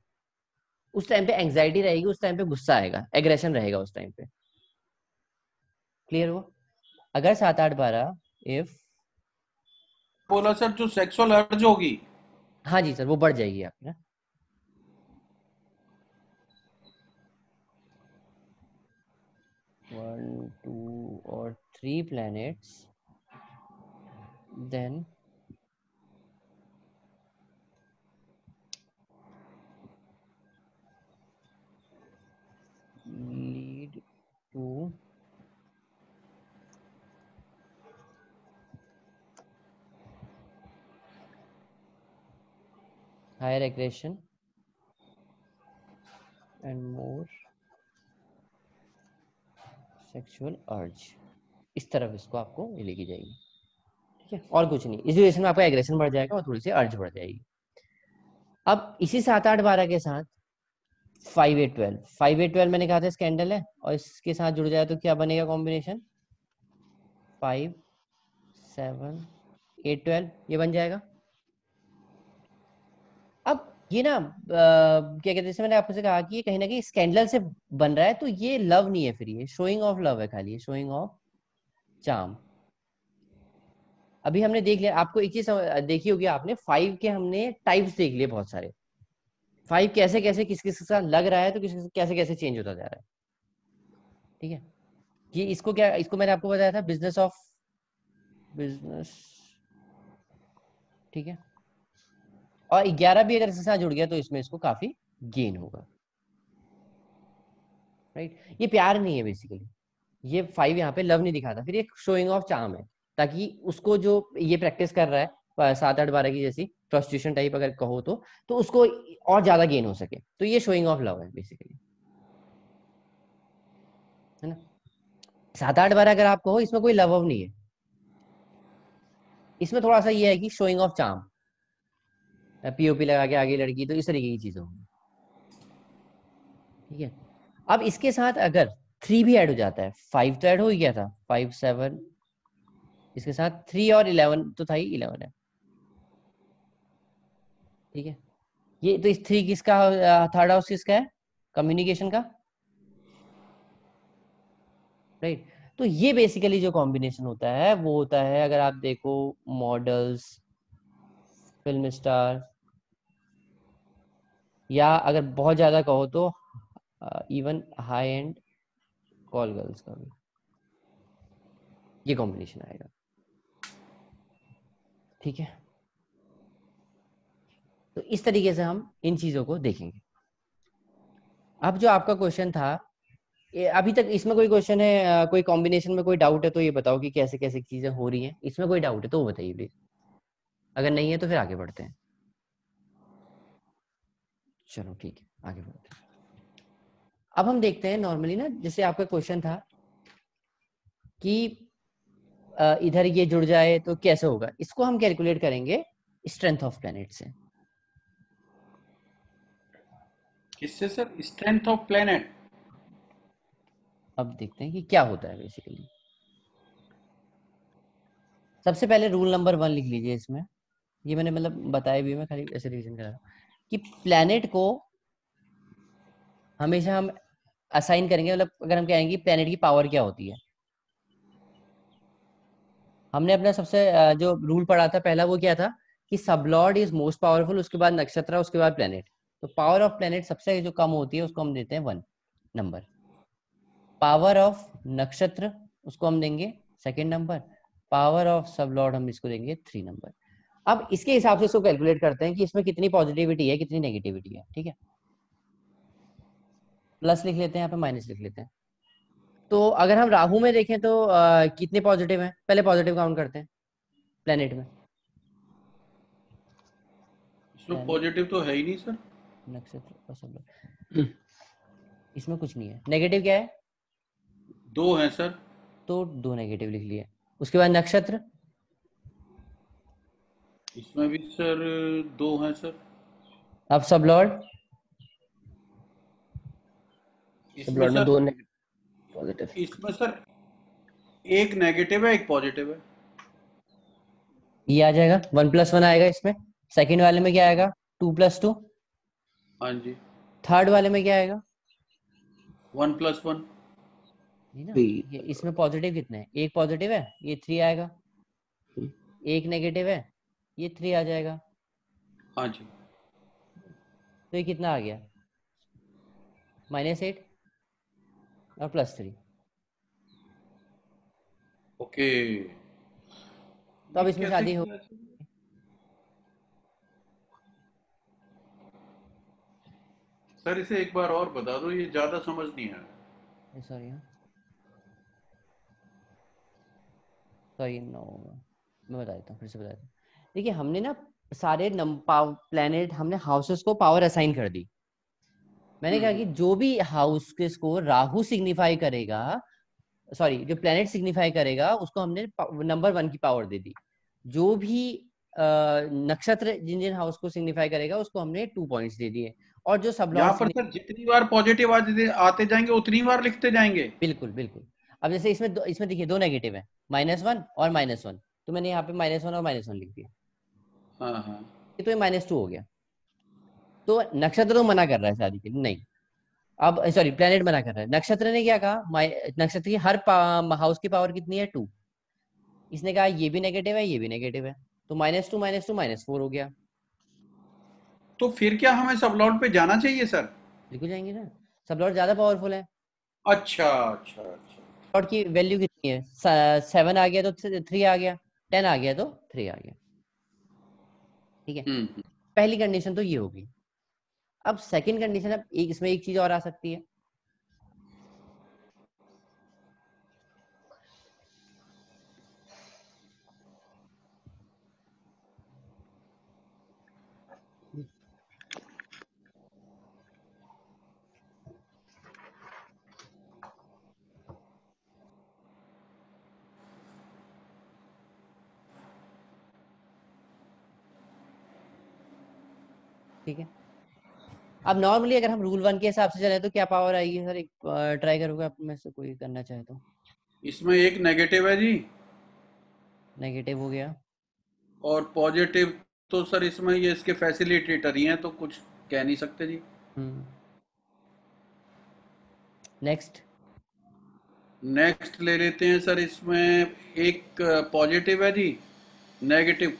उस टाइम पे एंग्जाइटी रहेगी, उस टाइम पे गुस्सा आएगा, एग्रेशन रहेगा उस टाइम पे। क्लियर हुआ? अगर 7 8 12 इफ, बोला सर जो सेक्सुअल अर्ज होगी, हाँ जी सर, वो बढ़ जाएगी आपकी ना। 1 2 और 3 planets, then lead to higher aggression and more sexual urge। इस तरफ इसको आपको ये लेके जाएगी, ठीक है, और कुछ नहीं। इस ड्यूरेशन में आपका एग्रेशन बढ़ जाएगा और थोड़ी सी अर्ज बढ़ जाएगी। अब इसी 7 8 12 के साथ 5 8 12, 5 8 12 मैंने कहा था स्कैंडल है, और इसके साथ जुड़ जाए तो क्या बनेगा कॉम्बिनेशन? 5 7 8 12, ये बन जाएगा। अब ये ना क्या कहते हैं, जैसे मैंने आपसे कहा कि ये कहीं ना कहीं स्कैंडल से बन रहा है, तो ये लव नहीं है, फिर ये शोइंग ऑफ लव है, खाली शोइंग ऑफ चार्म। अभी हमने देख लिया, आपको एक चीज देखी होगी आपने, 5 के हमने टाइप्स देख लिए बहुत सारे। 5 कैसे कैसे किस किस के साथ लग रहा है, तो किस कैसे कैसे चेंज होता जा रहा है, ठीक है। ये इसको क्या, इसको मैंने आपको बताया था बिजनेस ऑफ बिजनेस, ठीक है। और 11 भी अगर इसके साथ जुड़ गया तो इसमें इसको काफी गेन होगा, राइट। ये प्यार नहीं है बेसिकली, ये 5 यहाँ पे लव नहीं दिखाता, फिर ये शोइंग ऑफ चार्म है, ताकि उसको जो ये प्रैक्टिस कर रहा है 7 8 12 की जैसी प्रोस्टिट्यूशन टाइप अगर कहो तो उसको और ज्यादा गेन हो सके, तो ये शोइंग ऑफ लव है बेसिकली, है ना। 7 8 12 अगर आप कहो, इसमें कोई लव नहीं है, इसमें थोड़ा सा ये है कि शोइंग ऑफ चार्म, पीओपी लगा के आगे लड़की, तो इस तरीके की चीजें होंगी, ठीक है। अब इसके साथ अगर 3 भी ऐड हो जाता है, 5 तो ऐड हो ही गया था, 5 7, इसके साथ 3 और 11 तो था ही, 11 है, ठीक है। ये तो इस 3 किसका, थर्ड हाउस किसका है, कम्युनिकेशन का, राइट। तो ये बेसिकली जो कॉम्बिनेशन होता है वो होता है, अगर आप देखो मॉडल्स, फिल्म स्टार, या अगर बहुत ज्यादा कहो तो even high and call girls का भी ये कॉम्बिनेशन आएगा, ठीक है। तो इस तरीके से हम इन चीजों को देखेंगे। अब जो आपका क्वेश्चन था, अभी तक इसमें कोई क्वेश्चन है, कोई कॉम्बिनेशन में कोई डाउट है तो ये बताओ कि कैसे कैसे चीजें हो रही हैं, इसमें कोई डाउट है तो वो बताइए प्लीज, अगर नहीं है तो फिर आगे बढ़ते हैं। चलो ठीक है, आगे बढ़ते हैं। अब हम देखते हैं नॉर्मली ना, जैसे आपका क्वेश्चन था कि इधर ये जुड़ जाए तो कैसे होगा, इसको हम कैलकुलेट करेंगे स्ट्रेंथ ऑफ प्लैनेट से। किससे सर? Strength of planet. अब देखते हैं कि क्या होता है बेसिकली। सबसे पहले रूल नंबर 1 लिख लीजिए इसमें, ये मैंने मतलब बताया भी, मैं खाली ऐसे रिवीजन कर रहा हूँ कि प्लैनेट को हमेशा हम असाइन करेंगे, मतलब अगर हम कहेंगे प्लैनेट की पावर क्या होती है, हमने अपना सबसे जो रूल पढ़ा था पहला, वो क्या था कि सबलॉर्ड इज मोस्ट पावरफुल, उसके बाद नक्षत्र, उसके बाद प्लैनेट। तो पावर ऑफ प्लैनेट सबसे जो कम होती है उसको हम देते हैं 1 नंबर, पावर ऑफ नक्षत्र उसको हम देंगे 2nd number, power of sublord हम इसको देंगे 3 नंबर। अब इसके हिसाब से इसको कैलकुलेट करते हैं कि इसमें कितनी पॉजिटिविटी है कितनी नेगेटिविटी है, ठीक है। प्लस लिख लेते हैं, यहाँ पे माइनस लिख लेते हैं। तो अगर हम राहु में देखें तो कितने पॉजिटिव हैं, पहले पॉजिटिव काउंट करते हैं प्लेनेट में। इसमें पॉजिटिव तो है ही नहीं सर। नक्षत्र और सब, इसमें कुछ नहीं है। नेगेटिव क्या है? 2 हैं सर। तो 2 नेगेटिव लिख लिए। उसके बाद नक्षत्र, इसमें भी सर 2 हैं सर। अब सब लॉर्ड, इसमें में सर 2 पॉजिटिव, इसमें सर एक नेगेटिव है एक पॉजिटिव है। ये आ जाएगा 1 + 1 आएगा इसमें। सेकंड वाले में क्या आएगा? 2 + 2। हाँ जी। थर्ड वाले में क्या आएगा? 1 + 1। है ना। भी ये इसमें पॉजिटिव कितने हैं, एक पॉजिटिव है ये 3 आएगा, एक नेगेटिव है ये 3 आ जाएगा, हाँ जी। तो ये कितना आ गया, -8 और +3। ओके, तो ये अब इसमें कैसे शादी हो, किया जाए? सर इसे एक बार और बता दो, ये ज्यादा समझ नहीं आया। सॉरी सॉरी नो, मैं बता देता हूँ, फिर से बता देता हूँ। देखिए हमने ना सारे प्लेनेट, हमने हाउसेस को पावर असाइन कर दी। मैंने कहा कि जो भी हाउस को राहु सिग्निफाई करेगा, सॉरी जो प्लेनेट सिग्निफाई करेगा उसको हमने नंबर 1 की पावर दे दी। जो भी नक्षत्र जिन जिन हाउस को सिग्निफाई करेगा उसको हमने 2 पॉइंट्स दे दिए। और जो सब यहाँ लॉर्ड, पर सर जितनी बार पॉजिटिव आते जाएंगे उतनी बार लिखते जाएंगे। बिल्कुल बिल्कुल। अब जैसे इसमें देखिए 2 नेगेटिव है, -1 और -1, तो मैंने यहाँ पे -1 और -1 लिख दिया, हाँ हाँ। ये तो ये -2 हो गया। तो नक्षत्र तो मना कर रहा है शादी के लिए, नहीं। अब सॉरी प्लेनेट मना कर रहा है, नक्षत्र ने क्या कहा, नक्षत्र की हर हाउस की पावर कितनी है, 2। इसने कहा ये भी नेगेटिव है ये भी नेगेटिव है, तो -2 -2 -4 हो गया। तो फिर क्या हमें सब लॉर्ड पे जाना चाहिए सर? बिल्कुल जाएंगे ना, सब लॉर्ड ज्यादा पावरफुल है। अच्छा अच्छा अच्छा। लॉर्ड की वैल्यू कितनी है, 7 आ गया तो 3 आ गया, 10 आ गया तो 3 आ गया, ठीक है। हम्म। पहली कंडीशन तो ये होगी। अब सेकंड कंडीशन, अब इसमें एक चीज और आ सकती है। ठीक है, अब नॉर्मली अगर हम रूल 1 के हिसाब से चले तो क्या पावर आएगी सर, एक ट्राई करोगे आप में से कोई करना चाहे तो। इसमें एक नेगेटिव है जी, नेगेटिव हो गया, और पॉजिटिव तो सर इसमें ये इसके फैसिलिटेटर ही हैं, तो कुछ कह नहीं सकते जी। नेक्स्ट। नेक्स्ट ले लेते हैं सर, इसमें एक पॉजिटिव है जी, नेगेटिव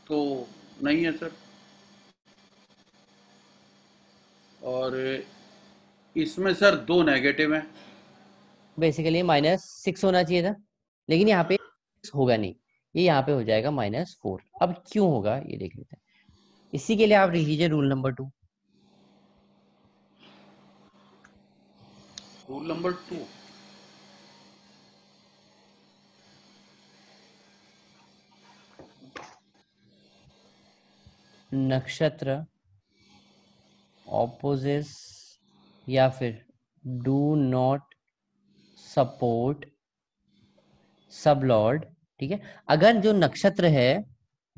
तो नहीं है सर। और इसमें सर दो नेगेटिव हैं। बेसिकली -6 होना चाहिए था, लेकिन यहाँ पे होगा नहीं, ये यहाँ पे हो जाएगा -4। अब क्यों होगा ये देख लेते हैं, इसी के लिए आप लिख लीजिए रूल नंबर 2। Rule number 2। नक्षत्र ऑपोजिट्स या फिर डू नॉट सपोर्ट सब लॉर्ड, ठीक है। अगर जो नक्षत्र है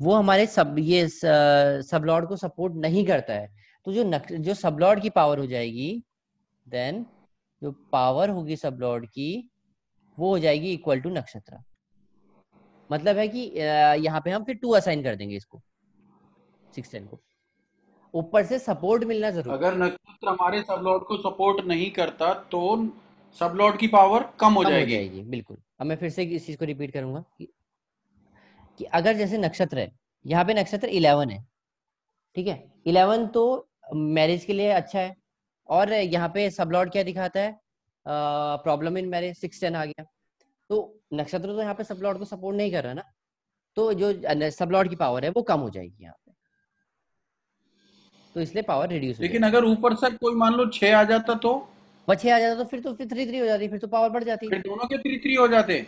वो हमारे सब लॉर्ड को सपोर्ट नहीं करता है, तो जो सब लॉर्ड की पावर हो जाएगी, देन जो पावर होगी सब लॉर्ड की वो हो जाएगी इक्वल टू नक्षत्र। मतलब है कि यहाँ पे हम फिर 2 असाइन कर देंगे इसको, 610 को। ऊपर से सपोर्ट मिलना जरूरी, अगर नक्षत्र हमारे सब लॉर्ड को सपोर्ट नहीं करता तो सब लॉर्ड की पावर कम हो कम हो जाएगी। जाएगी, बिल्कुल। अब मैं फिर से इस चीज को रिपीट करूंगा कि अगर जैसे नक्षत्र है, यहाँ पे नक्षत्र 11 है, ठीक है। 11 तो मैरिज के लिए अच्छा है, और यहाँ पे सब लॉर्ड क्या दिखाता है, प्रॉब्लम इन मैरिज, 610 आ गया। तो नक्षत्र तो यहाँ पे सब लॉर्ड को सपोर्ट नहीं कर रहा ना, तो जो सब लॉर्ड की पावर है वो कम हो जाएगी यहाँ पे, तो इसलिए पावर रिड्यूस हो लेकिन जाएगी। अगर ऊपर से कोई मान लो 6 आ जाता तो वह 6 आ जाता तो फिर 3 3 हो जाती, फिर तो पावर बढ़ जाती। फिर दोनों के 3 3 हो जाते।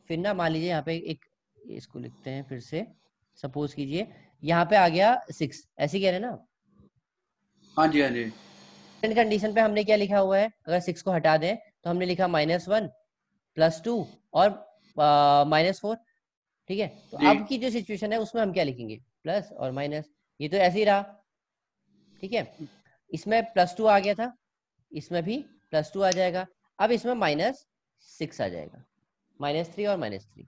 फिर ना मान लीजिए यहाँ पे एक, इसको लिखते हैं फिर से, सपोज कीजिए यहाँ पे आ गया 6, ऐसे ही कह रहे हैं ना। हाँ जी हाँ जी। सेकंड कंडीशन पे हमने क्या लिखा हुआ है, अगर 6 को हटा दें तो हमने लिखा -1 +2 और -4, ठीक है। तो जी अब की जो सिचुएशन है उसमें हम क्या लिखेंगे, प्लस और माइनस, ये तो ऐसे ही रहा, ठीक है। इसमें +2 आ गया था, इसमें भी +2 आ जाएगा। अब इसमें -6 आ जाएगा, -3 और -3।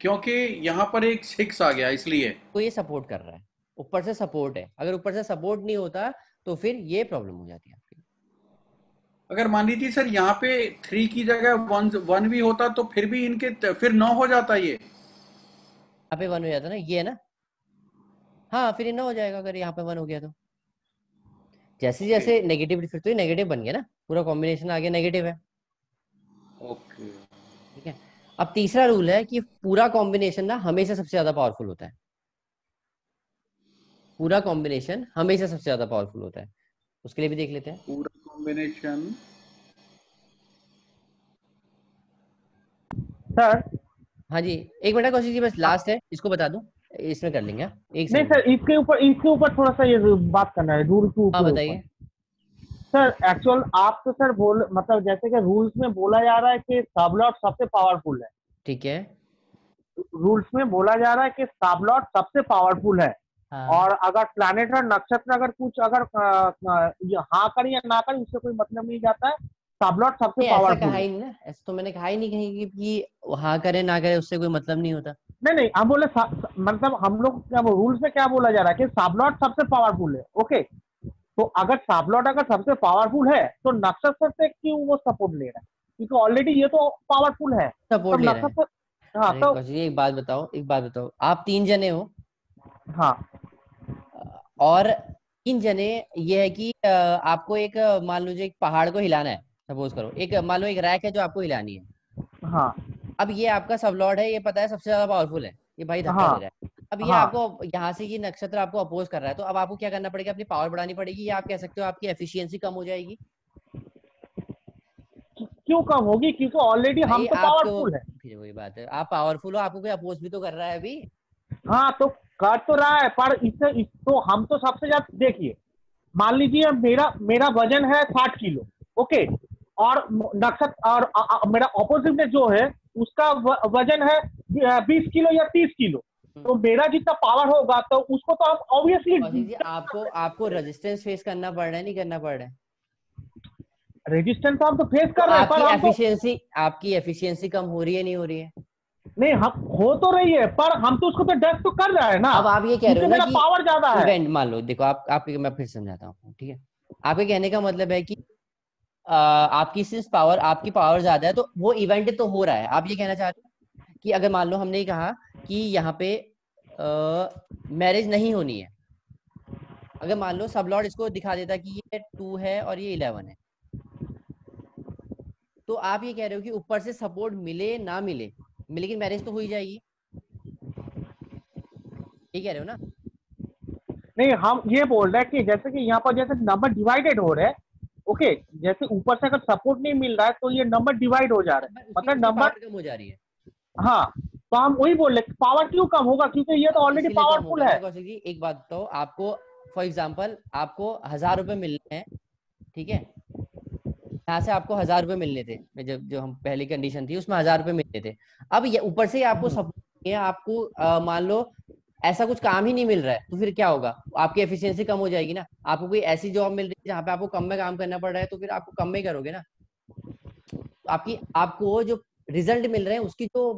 क्योंकि यहाँ पर एक 6 आ गया इसलिए। तो ये सपोर्ट कर रहा है, ऊपर से सपोर्ट है। अगर ऊपर से सपोर्ट नहीं होता तो फिर ये प्रॉब्लम हो जाती है आपकी। अगर मान लीजिए सर यहाँ पे 3 की जगह 1 भी होता तो फिर भी इनके फिर 9 हो जाता ये। यहाँ पे 1 हो जाता ना, ये है ना, हाँ फिर ये 9 हो जाएगा अगर यहाँ पे 1 हो गया तो। जैसे ओके जैसे नेगेटिव, फिर तो ये नेगेटिव बन गया ना, पूरा कॉम्बिनेशन आगे नेगेटिव है। ओके। ठीक है। अब तीसरा रूल है कि पूरा कॉम्बिनेशन ना हमेशा सबसे ज्यादा पावरफुल होता है। पूरा कॉम्बिनेशन हमेशा सबसे ज्यादा पावरफुल होता है। उसके लिए भी देख लेते हैं। पूरा कॉम्बिनेशन। सर हाँ जी, एक मिनट कौशिक जी, बस लास्ट है, इसको बता दूं, इसमें कर लेंगे, हाँ? एक नहीं सेकंड में। सर, इसके ऊपर थोड़ा सा ये बात करना है, रूल टू हाँ के ऊपर। बताइए। सर एक्चुअल आप तो सर बोल मतलब जैसे कि रूल्स में बोला जा रहा है कि सबलॉट सबसे पावरफुल है। ठीक है। रूल्स में बोला जा रहा है कि सबलॉट सबसे पावरफुल है। हाँ, और अगर प्लैनेट और नक्षत्र अगर कुछ अगर हाँ करे या ना करे उससे कोई मतलब नहीं जाता है, सबलॉट सबसे नहीं ऐसा कहा पावरफुल है। ही नहीं ना, ऐसा तो मैंने कहा ही नहीं कहीं कि हाँ करे ना करे उससे कोई मतलब नहीं होता। नहीं नहीं, हम बोले मतलब हम लोग क्या रूल्स में क्या बोला जा रहा है कि सबलॉट सबसे पावरफुल है। ओके, तो अगर सबलॉट अगर सबसे पावरफुल है तो नक्षत्र से क्यों वो सपोर्ट ले रहा है, क्योंकि ऑलरेडी ये तो पावरफुल है। सपोर्ट तब ले रहा है। नक्षत्र, हाँ अरे तो, कौशिक जी, एक बात बताओ, एक बात बताओ, आप 3 जने हो, हाँ और 3 जने, ये है कि आपको एक मान लीजिए एक पहाड़ को हिलाना है, सपोज करो, एक मान लो एक रैक है जो आपको हिलानी है। हाँ अब ये आपका सब लॉर्ड है, ये पता है सबसे ज्यादा पावरफुल है, ये भाई धक्का दे हाँ रहा है। अब ये हाँ। आपको यहाँ से ये नक्षत्र आपको अपोज कर रहा है, तो अब आपको क्या करना पड़ेगा, अपनी पावर बढ़ानी पड़ेगी, या आप कह सकते हो आपकी एफिशिएंसी कम हो जाएगी। क्यों कम होगी, क्योंकि ऑलरेडी हम भाई तो आपको, पावरफुल है। फिर वही बात है, आप पावरफुल हो, आपको कोई अपोज भी तो कर रहा है अभी। हाँ तो कर तो रहा है, पर तो हम तो सबसे ज्यादा देखिए, मान लीजिए मेरा मेरा वजन है 60 किलो। ओके, और नक्षत्र और मेरा ऑपोजिट में जो है उसका वजन है 20 किलो या 30 किलो। तो मेरा जितना पावर होगा तो उसको तो हम कौशिक जी, ऑब्वियसली, आपको आपको रेजिस्टेंस फेस करना पड़ रहा है, नहीं करना पड़ रहा है? रेजिस्टेंस तो हम तो फेस तो कर रहे हैं, पर हम तो आपकी एफिशिएंसी कम हो रही है, नहीं हो रही है? नहीं, हम हो तो रही है पर हम तो उसको तो डस्ट तो कर रहे हैं ना, अब आप ये कह रहे क्योंकि हो ना मेरा कि पावर ज्यादा है। इवेंट, मान लो देखो, आप मैं फिर समझाता हूँ, ठीक है? आपके कहने का मतलब है कि आपकी सिर्फ पावर, आपकी पावर ज्यादा है तो वो इवेंट तो हो रहा है, आप ये कहना चाह रहे हो कि अगर मान लो हमने ये कहा कि यहाँ पे मैरिज नहीं होनी है, अगर मान लो सब लॉर्ड इसको दिखा देता कि ये 2 है और ये 11 है, तो आप ये कह रहे हो कि ऊपर से सपोर्ट मिले ना मिले, लेकिन मैरिज तो हो ही जाएगी, ये कह रहे हो ना? नहीं, हम ये बोल रहे हैं कि जैसे कि यहाँ पर जैसे नंबर डिवाइडेड हो रहे हैं। ओके, जैसे ऊपर से अगर सपोर्ट नहीं मिल रहा है तो ये नंबर डिवाइड हो जा रहा नंबर, है, उसकी मतलब उसकी नंबर। पावर कम हो जा रही है। हाँ, तो हम वही बोल रहे पावर क्यों कम होगा, क्योंकि ये तो अब ऑलरेडी इसके लिए कम पावरफुल होगा है। ना कौशिक जी, एक बात बताओ आपको, फॉर एग्जाम्पल आपको 1000 रुपए मिलने हैं, ठीक है? यहाँ से आपको 1000 रुपए मिलने थे, जब जो हम पहली कंडीशन थी उसमें 1000 रुपए मिलने थे। अब ये ऊपर से आपको सपोर्ट नहीं है, आपको मान लो ऐसा कुछ काम ही नहीं मिल रहा है, तो फिर क्या होगा? आपकी एफिशिएंसी कम हो जाएगी ना। आपको कोई ऐसी जॉब मिल रही है जहाँ पे आपको कम में काम करना पड़ रहा है, तो फिर आपको कम में ही करोगे ना। तो आपकी, आपको जो रिजल्ट मिल रहे हैं उसकी जो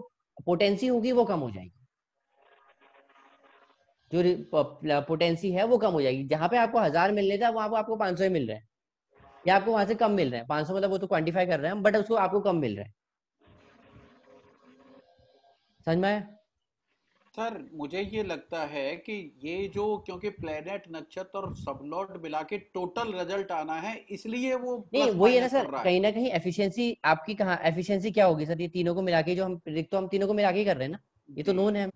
पोटेंसी होगी वो कम हो जाएगी, जो पोटेंसी है वो कम हो जाएगी। जहाँ पे आपको 1000 मिलने था वहां पे आपको 500 ही मिल रहे हैं, या आपको वहां से कम मिल रहे हैं। 500 मतलब वो तो क्वांटिफाई कर रहे हैं हम, बट उसको आपको कम मिल रहा है। समझ में आया? सर मुझे ये लगता है कि ये जो क्योंकि प्लेनेट नक्षत्र और सबलॉट मिला के टोटल रिजल्ट आना है इसलिए वो नहीं प्लस वही है ना माइनस सर, कर रहा है। कहीं ना कहीं एफिशिएंसी आपकी, कहाँ एफिशिएंसी क्या होगी सर? ये तीनों को मिला के जो हम predict, तो हम तीनों को मिला के ही कर रहे हैं ना, ये तो जी नोन है।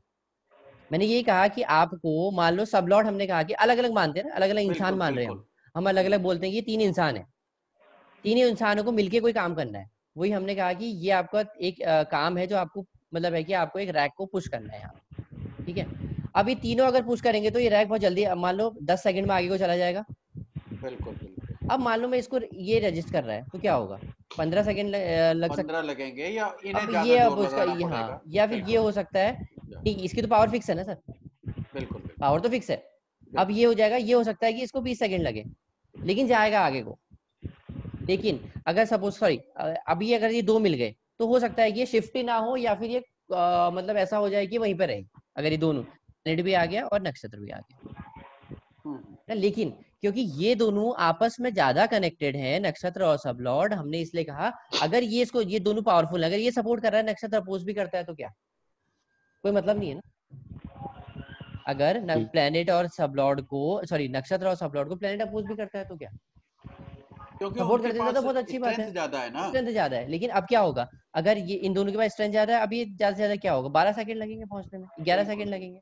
मैंने यही कहा कि आपको मान लो सब लॉट, हमने कहा कि अलग अलग मानते हैं ना, अलग अलग इंसान बिल्कुल मान रहे हैं बिल्कुल। हम अलग हम्म। अलग बोलते हैं कि ये 3 इंसान है, तीनों इंसानों को मिलके कोई काम करना है। वही हमने कहा कि ये आपका एक काम है जो आपको, मतलब है कि आपको एक रैक को पुश करना है यहाँ, ठीक है? अब ये तीनों अगर पुश करेंगे तो ये रैक बहुत जल्दी, मान लो 10 सेकंड में आगे को चला जाएगा। बिल्कुल बिल्कुल। अब मान लो मैं इसको ये रजिस्ट कर रहा है तो क्या होगा? 15 सेकंड लग सकता 15 लगेंगे या है। इन्हें अब ज्यादा ये, अब जोर उसका लगाना ये, हाँ, पड़ेगा। या फिर ये बिल्कुल। हो सकता है या, कि इसकी तो पावर फिक्स है ना सर, बिल्कुल बिल्कुल पावर तो फिक्स है। अब बिल्कुल। ये हो जाएगा, ये हो सकता है कि इसको 20 सेकंड लगे, लेकिन जाएगा आगे को। लेकिन अगर सपोज, सॉरी, अभी अगर ये 2 मिल गए तो हो सकता है कि ये शिफ्ट ही ना हो, या फिर ये मतलब ऐसा हो जाए कि वहीं पर रहे, अगर ये दोनों प्लेनेट भी आ गया और नक्षत्र भी आ गया हम्म। ना। लेकिन क्योंकि ये दोनों आपस में ज्यादा कनेक्टेड हैं, नक्षत्र और सबलॉर्ड। हमने इसलिए कहा अगर ये इसको, ये दोनों पावरफुल, अगर ये सपोर्ट कर रहा है, नक्षत्र अपोज भी करता है, तो क्या, कोई मतलब नहीं है ना। अगर प्लेनेट और सबलॉर्ड को, सॉरी, नक्षत्र और सबलॉर्ड को प्लेनेट अपोज भी करता है, तो क्या, क्योंकि सपोर्ट उनके कर देता पास तो बहुत अच्छी बात है, स्ट्रेंथ ज्यादा है ना। स्ट्रेंथ ज्यादा है। लेकिन अब क्या होगा, अगर ये इन दोनों के पास स्ट्रेंथ ज्यादा है, अब ये ज्यादा से ज्यादा क्या होगा, 12 सेकंड लगेंगे पहुंचने में, 11 सेकंड लगेंगे।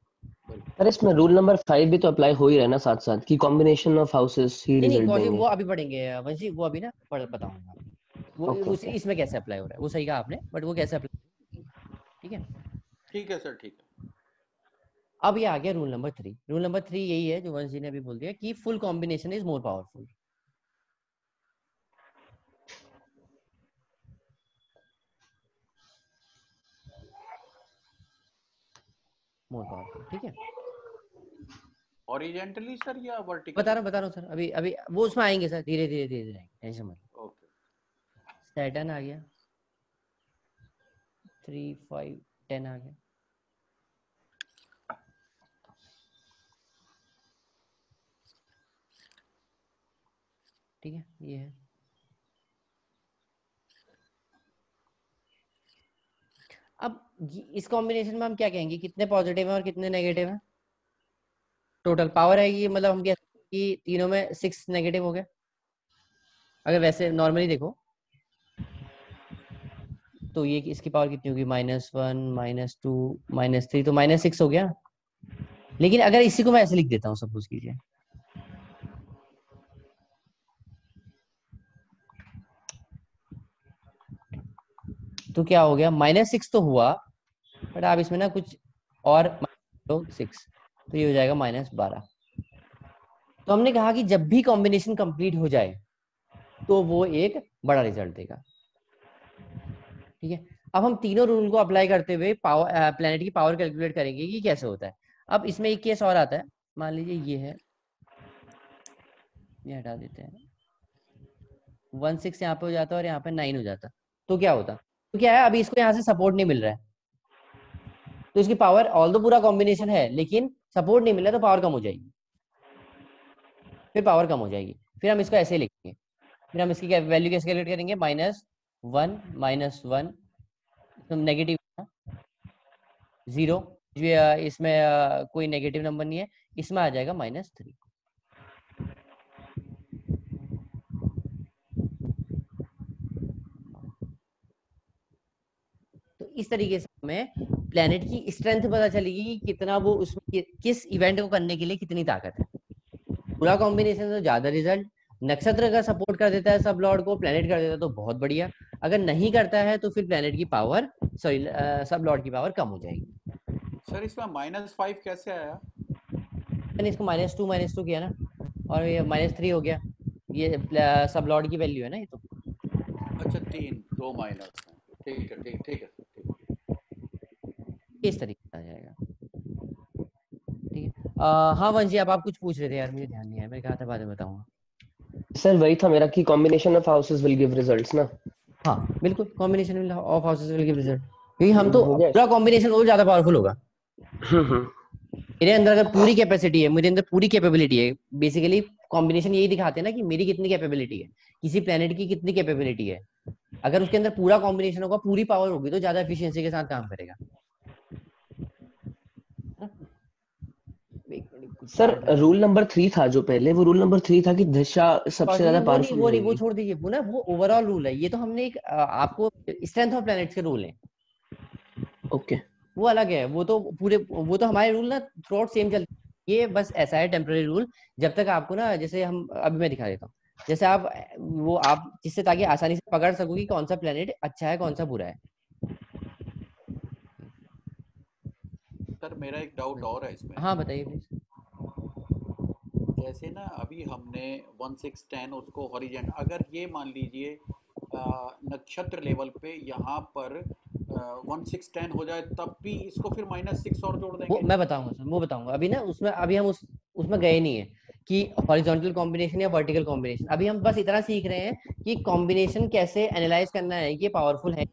अरे इसमें रूल नंबर 5 भी तो अप्लाई हो ही रहा है ना साथ साथ, कि कॉम्बिनेशन ऑफ हाउसेस ही नहीं नहीं रिजल्ट कौशिक, देंगे। वो अभी पढ़ेंगे वंशी, वो अभी ना बताऊंगा वो ओके उस इसमें कैसे अप्लाई हो रहा है, वो सही कहा आपने, बट वो कैसे अप्लाई, ठीक है। ठीक है सर, ठीक है। अब ये आ गया रूल नंबर 3। रूल नंबर 3 यही है जो वंश जी ने अभी बोल दिया कि full combination is more powerful. More powerful, ठीक है। हॉरिजॉन्टली सर या वर्टिकली? बता रहा हूँ सर, अभी अभी वो उसमें आएंगे सर, धीरे धीरे धीरे धीरे आएंगे, टेंशन मत। ओके। सैटर्न आ गया, 3 5 10 आ गया, ठीक है, ये है। अब इस कॉम्बिनेशन में हम क्या कहेंगे, कितने पॉजिटिव है और कितने नेगेटिव है, टोटल पावर है ये, मतलब हम कह सकते हैं कि तीनों में 6 नेगेटिव हो गया। अगर वैसे नॉर्मली देखो तो ये इसकी पावर कितनी होगी, -1 -2 -3, तो -6 हो गया। लेकिन अगर इसी को मैं ऐसे लिख देता हूँ, सपोज कीजिए, तो क्या हो गया, -6 तो हुआ, बट आप इसमें ना कुछ और 6, तो ये हो जाएगा -12। तो हमने कहा कि जब भी कॉम्बिनेशन कंप्लीट हो जाए तो वो एक बड़ा रिजल्ट देगा, ठीक है। अब हम तीनों रूल को अप्लाई करते हुए पावर, प्लेनेट की पावर कैलकुलेट करेंगे कि कैसे होता है। अब इसमें एक केस और आता है, मान लीजिए ये है, ये हटा देते हैं, 16 यहाँ पे हो जाता है और यहाँ पे 9 हो जाता, तो क्या होता, तो क्या है, अभी इसको यहाँ से सपोर्ट नहीं मिल रहा है, तो इसकी पावर, ऑल दो पूरा कॉम्बिनेशन है लेकिन सपोर्ट नहीं मिल रहा, तो पावर कम हो जाएगी, फिर पावर कम हो जाएगी, फिर हम इसको ऐसे ही लिखेंगे, फिर हम इसकी वैल्यू कैसे कैलकुलेट करेंगे, -1 -1, नेगेटिव 0, इसमें कोई नेगेटिव नंबर नहीं है, इसमें आ जाएगा -3। तो इस तरीके से हमें प्लेनेट की स्ट्रेंथ पता चलेगी कि कितना वो उसमें किस इवेंट को करने के लिए कितनी ताकत है। पूरा कॉम्बिनेशन तो ज्यादा रिजल्ट, नक्षत्र अगर सपोर्ट कर देता है सब लॉर्ड को, प्लेनेट कर देता है तो बहुत बढ़िया, अगर नहीं करता है तो फिर प्लेनेट की पावर, सॉरी, सब लॉर्ड की पावर कम हो जाएगी। सर इसमें -5 कैसे आया? मैंने इसको -2 किया ना, और ये -3 हो गया, ये सब लॉर्ड की वैल्यू है ना, ये तो। अच्छा, 2 माइनस है। ठीक है, ठीक ठीक है इस तरीके से आ जाएगा, ठीक है। हाँ वंश जी, आप कुछ पूछ रहे थे यार, मुझे ध्यान नहीं है, मैं कहा था बाद में बताऊंगा। सर वही था मेरा कि combination of houses will give results ना। हाँ बिल्कुल, combination of houses will give result, क्योंकि हम तो हो गया। पूरा कॉम्बिनेशन और ज्यादा पावरफुल होगा। हम्म। मेरे अंदर अगर पूरी कैपेसिटी है, मेरे अंदर पूरी कैपेबिलिटी है, बेसिकली कॉम्बिनेशन यही दिखाते हैं ना कि मेरी कितनी कैपेबिलिटी है, किसी प्लेनेट की कितनी कैपेबिलिटी है। अगर उसके अंदर पूरा कॉम्बिनेशन होगा, पूरी पावर होगी, तो ज्यादा एफिशिएंसी के साथ काम करेगा। सर रूल नंबर 3 था जो पहले, वो रूल नंबर 3 था कि दिशा सबसे ज्यादा पावरफुल वो रहेगी। छोड़ दीजिए, वो ना वो ओवरऑल रूल है, ये तो हमने एक आपको स्ट्रेंथ ऑफ प्लैनेट्स के रूल है, ओके। वो अलग है, वो तो पूरे, वो तो हमारे रूल ना थ्रू आउट सेम चलते हैं। ये बस ऐसा है टेम्पररी रूल, जब तक आपको ना, जैसे हम अभी मैं दिखा देता हूँ, जैसे आप जिससे, ताकि आसानी से पकड़ सको कि कौन सा प्लेनेट अच्छा है कौन सा बुरा है। सर मेरा एक डाउट और है इसमें। हाँ बताइए प्लीज। जैसे ना अभी हमने 1610 उसको हॉरिजॉन्टल, अगर ये मान लीजिए नक्षत्र लेवल पे यहाँ पर 1610 हो जाए, तब भी इसको फिर -6 और जोड़ वो देंगे? मैं बताऊंगा सर, वो बताऊंगा अभी ना, उसमें अभी हम उसमें गए नहीं है कि हॉरिजॉन्टल कॉम्बिनेशन या वर्टिकल कॉम्बिनेशन, अभी हम बस इतना सीख रहे हैं कि कॉम्बिनेशन कैसे एनालाइज करना है, कि पावरफुल है।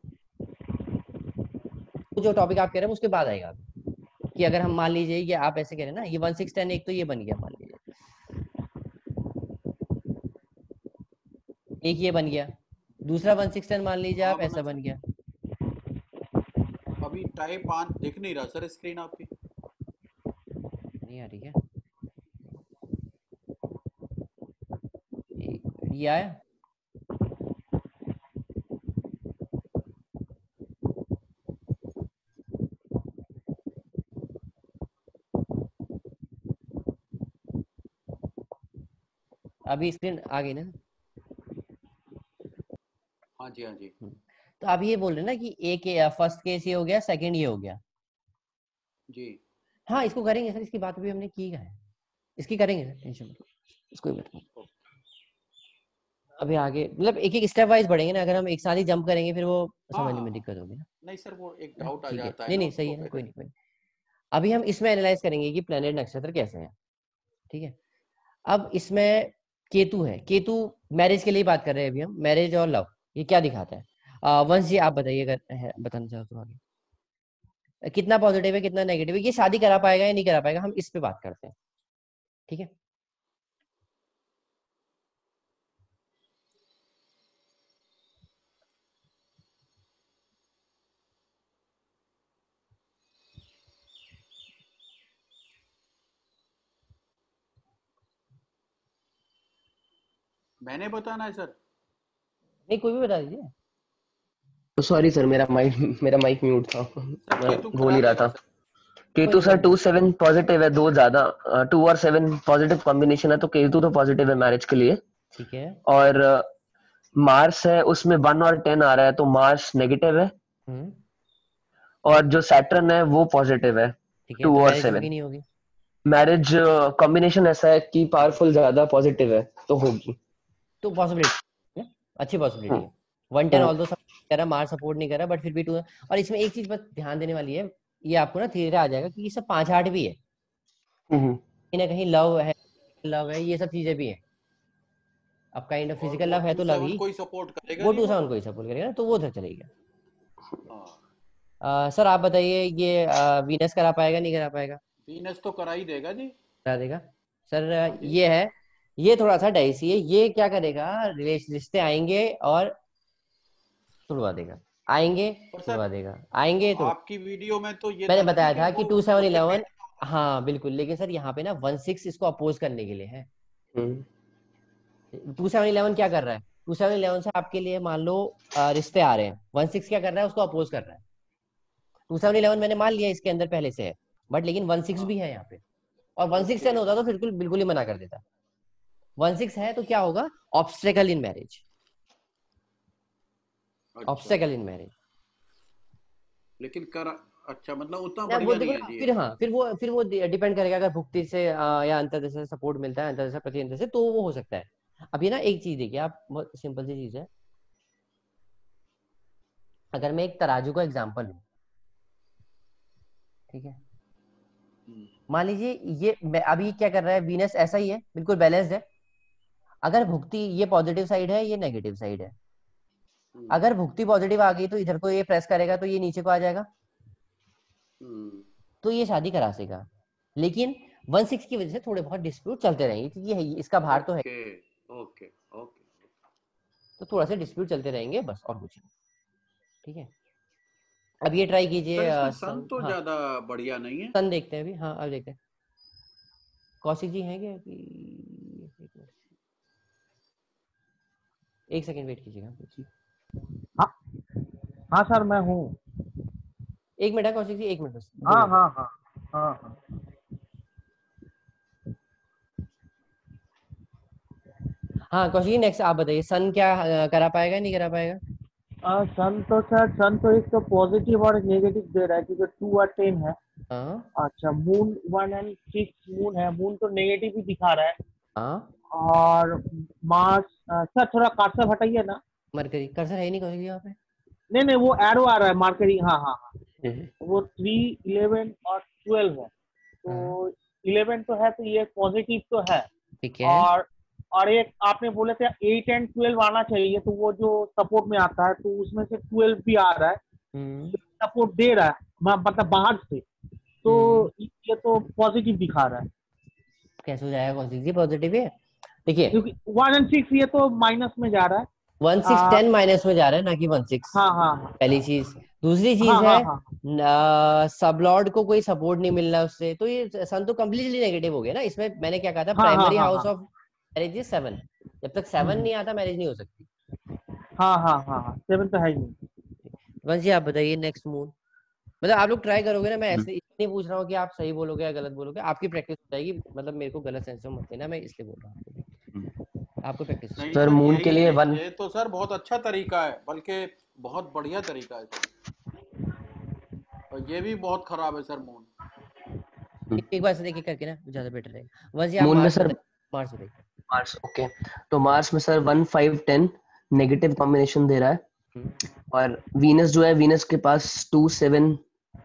जो टॉपिक आप कह रहे हैं उसके बाद आएगा कि अगर हम मान लीजिए कि आप ऐसे कह रहे हैं ना, ये 1610 एक तो ये बन गया मान लीजिए, एक ये बन गया, दूसरा 1/6 मान लीजिए आप, ऐसा बन गया। अभी टाइप 5 दिख नहीं रहा सर स्क्रीन आपकी, नहीं आ रही क्या? ये आया? अभी स्क्रीन आ गई ना? हाँ जी हाँ जी तो आप ये बोल रहे हैं ना कि एक फर्स्ट केस ये हो गया, सेकंड ये हो गया। जी। हाँ इसको करेंगे सर, इसकी बात भी हमने की है, इसकी करेंगे सर, टेंशन मत लो, इसको ही बैठो। अभी आगे मतलब एक एक स्टेप वाइज बढ़ेंगे ना, अगर हम एक साथ ही जंप करेंगे फिर वो हाँ समझने हाँ में हाँ, दिक्कत होगी ना। नहीं सर वो एक डाउट आ ठीक है, जाता है नहीं ना नहीं सही उसको है ना, फिर। कोई नहीं कोई नहीं। अभी हम इसमें एनालाइज करेंगे कि प्लेनेट नक्षत्र कैसे हैं। ठीक है, अब इसमें केतु है, केतु मैरिज के लिए बात कर रहे हैं अभी हम, मैरिज और लव, ये क्या दिखाता है? वंश जी आप बताइए अगर बताना चाहो तो आगे, कितना पॉजिटिव है कितना नेगेटिव है, ये शादी करा पाएगा या नहीं करा पाएगा, हम इस पे बात करते हैं। ठीक है, मैंने बताना है सर? नहीं कोई भी बता दीजिए। सॉरी सर, मेरा माइक म्यूट था, सर मैं केतु बोल ही खराब रहा है था। वैसे। कोई केतु नहीं कोई सर नहीं। 2-7 पॉजिटिव है, दो ज्यादा, 2 और 7 पॉजिटिव कॉम्बिनेशन है, तो केतु तो पॉजिटिव है मैरिज के लिए। ठीक है। और मार्स है उसमें 1 और 10 आ रहा है, तो मार्स नेगेटिव है। हम्म। और जो सैटर्न है वो पॉजिटिव है, ठीक है, 2 तो और मैरिज 7। होगी नहीं होगी? मैरिज कॉम्बिनेशन ऐसा है कि पावरफुल ज्यादा पॉजिटिव है, तो होगी। तो पॉसिबिलिटी है, अच्छी पॉसिबिलिटी हम्म, है। 110 हम्म, ऑल दो कर रहा, मार्स सपोर्ट नहीं कर रहा, बट फिर भी टू। और इसमें एक चीज बस ध्यान देने वाली है, ये आपको ना धीरे धीरे आ जाएगा कि ये सब 5-8 भी है, हम्म, कहीं ना कहीं लव है, लव है, ये सब चीजें भी हैं। अब काइंड ऑफ और फिजिकल वो लव है तो लव 2-7 ही, को ही सपोर्ट करेगा वो जी टू वो। सेवन को ही सपोर्ट करेगा ना, तो वो उधर चलेगा। हाँ, सर आप बताइए ये वीनस करा पाएगा नहीं करा पाएगा? वीनस तो करा ही देगा जी। करा देगा सर। हाँ जी। ये है, ये थोड़ा सा डाइसी है, ये क्या करेगा, रिश्ते आएंगे और तुड़वा देगा, आएंगे पर सर तुड़वा देगा, आएंगे तुड़वा। आपकी वीडियो में तो ये मैंने था ना जी बताया कि था वो कि 2-7-11। उसके हाँ बिल्कुल, लेकिन सर यहाँ पे ना 1-6 इसको अपोज करने के लिए है। हम्म, 2-7-11 क्या कर रहा है? 2-7-11 से आपके लिए मान लो रिश्ते आ रहे हैं, 1-6 क्या कर रहा है, उसको अपोज कर रहा है। 2-7-11 मैंने मान लिया इसके अंदर पहले से है, बट लेकिन 1-6 हाँ भी है यहाँ पे। और 1-6 ओके। टेन होता तो बिल्कुल बिल्कुल ही मना कर देता। 1-6 है तो क्या होगा, ऑब्स्टेकल इन मैरिज, अच्छा ऑब्स्टेकल इन मैरिज। लेकिन कर अच्छा मतलब उतना वो बढ़िया देखो नहीं है ना, जी ये। फिर हाँ फिर वो डिपेंड करेगा, अगर भुक्ति से या अंतर्दशा से सपोर्ट मिलता है, अंतर्दशा प्रति अंतर से, तो वो हो सकता है। अब ये ना एक चीज देखिए आप, बहुत सिंपल सी चीज है, अगर मैं एक तराजू का एग्जांपल लूं, ठीक है, हम्म, मान लीजिए ये अभी क्या कर रहा है, वीनस ऐसा ही है, बिल्कुल बैलेंस्ड है। अगर भुक्ति ये पॉजिटिव साइड है, ये नेगेटिव साइड है, हम्म, अगर भुक्ति पॉजिटिव आ गई तो इधर को ये प्रेस करेगा तो ये नीचे को आ जाएगा, हम्म, तो ये शादी करा सेगा। लेकिन 1-6 की वजह से थोड़े बहुत डिस्प्यूट चलते रहेंगे, क्योंकि इसका भार तो है, ओके ओके ओके। तो थोड़ा सा डिस्प्यूट चलते रहेंगे बस, और कुछ नहीं। ठीक है, अब ये ट्राई कीजिए सर इसमें सन सन, तो हाँ ज्यादा बढ़िया नहीं है। सन देखते हैं अभी, हाँ अब देखते हैं। कौशिक जी हैं क्या कि, एक मिनट, एक सेकंड वेट कीजिएगा जी। हाँ हाँ सर मैं हूँ। एक मिनट है कौशिक जी, एक मिनट बस, 2 मिनट। हाँ हाँ हाँ हाँ। हाँ कौशिक जी नेक्स्ट आप बताइए, सन क्या करा पाएगा नहीं करा पाएगा? सन तो सर, सन तो एक तो पॉजिटिव और नेगेटिव दे रहा है क्योंकि 2 और 10 है। हाँ अच्छा, मून 1 एंड 6 मून है, मून तो नेगेटिव ही दिखा रहा है। हाँ। और मार्स, सर थोड़ा कर्सर हटाइए ना। मरकरी कर्सर है ही नहीं कौशिक जी यहाँ पे। नहीं नहीं, वो एरो आ रहा है मार्करिंग, हाँ हाँ हाँ। हम्म, वो 3, 11 और 12 है, हाँ तो 11 तो है, तो ये पॉजिटिव तो है। ठीक है। और एक आपने बोले थे 8 एंड 12 आना चाहिए, तो वो जो सपोर्ट में आता है, तो उसमें से 12 भी आ रहा है, हम्म सपोर्ट दे रहा है, मतलब बाहर से, तो हम्म। ये तो पॉजिटिव दिखा रहा है। कैसे हो जाएगा कौशिक जी, पॉजिटिव है? देखिए क्योंकि 1 एंड 6 ये तो माइनस में जा रहा है। 1 6 10 माइनस में जा रहा है ना कि 1 6। हाँ हाँ पहली चीज। दूसरी चीज हाँ है हाँ हाँ सबलॉर्ड को कोई सपोर्ट नहीं मिल रहा उससे, तो ये सन तो कम्प्लीटली नेगेटिव हो गया ना। इसमें मैंने क्या कहा था, हाँ हाँ प्राइमरी हाँ हाउस हाँ ऑफ मैरिज इज 7। जब तक 7 नहीं आता मैरिज नहीं हो सकती। हाँ हाँ हाँ हाँ 7 तो है ही नहीं। वंश जी आप बताइए नेक्स्ट मूव। मतलब आप लोग ट्राई करोगे ना, मैं ऐसे इसलिए पूछ रहा हूँ कि आप सही बोलोगे या गलत बोलोगे, आपकी प्रैक्टिस हो जाएगी। मतलब मेरे को गलत सेंस में मत लेना, मैं इसलिए बोल रहा हूँ आपको प्रैक्टिस हो नहीं जाएगी। सर सर, मून के लिए यही 1 ये तो सर बहुत अच्छा तरीका है, बल्कि बहुत बढ़िया तरीका है सर। और ये भी बहुत खराब है सर मून। एक बार से देखिए करके ना ज्यादा बेटर रहेगा। वंश जी आप मून में मार्स सर बताइए, मार्स बताइए। Mars, okay. तो मार्स में सर 1 5 10 नेगेटिव कॉम्बिनेशन दे रहा है। और वीनस जो है, वीनस के पास 2 7